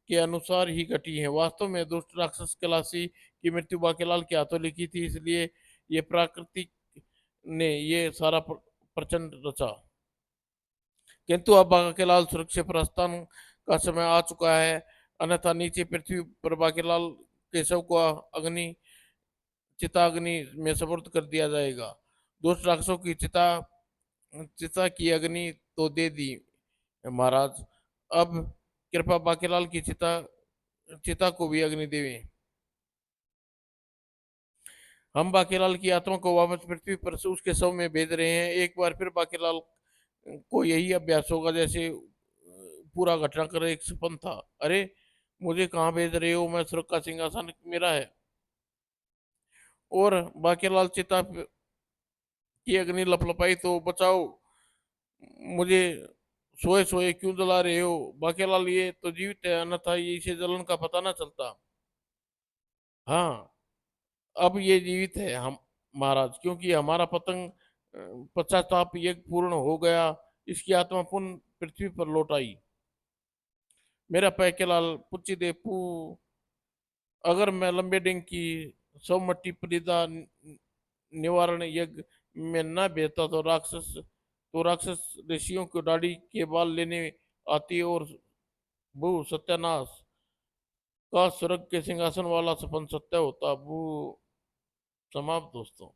के अनुसार ही घटी है। वास्तव में दुष्ट राक्षस कलासी की मृत्यु बाकीलाल के हाथों लिखी थी, इसलिए ये प्राकृतिक ने ये सारा प्रचंड रचा। किंतु अब बाकीलाल सुरक्षित प्रस्थान का समय आ चुका है, अन्यथा नीचे पृथ्वी पर बाकीलाल के शव को चिताग्नि में सपुर्द कर दिया जाएगा। दुष्ट राक्षसों की चिता की अग्नि तो दे दी महाराज। अब कृपा बाकीलाल की चिता चिता को भी अग्नि देवें। हम बाकीलाल की आत्मा को वापस पृथ्वी पर से उसके शव में भेज रहे हैं। एक बार फिर बाकीलाल को यही अभ्यास होगा जैसे पूरा घटनाक्रम एक सपन था। अरे, मुझे कहाँ भेज रहे हो? मैं स्वर्ग का सिंहासन मेरा है। और बाकीलाल चिता की अग्नि लपलपाई तो बचाओ मुझे, सोए सोए क्यों जला रहे हो? बाकीलाल ये तो जीवित है, अन्यथा ये इसे जलन का पता ना चलता। हाँ, अब ये जीवित है हम महाराज, क्योंकि हमारा पश्चाताप यज्ञ पूर्ण हो गया। इसकी आत्मा पुनः पृथ्वी पर लौट आई। मेरा पैकेलाल पुच्ची दे पू, अगर मैं लंबे डिंग की सौमट्टी परिदा निवारण यज्ञ में न बेहता तो राक्षस ऋषियों को दाढ़ी के बाल लेने आती और भू सत्यानाश का स्वर्ग के सिंहासन वाला सपन सत्य होता। भू समाप्त दोस्तों।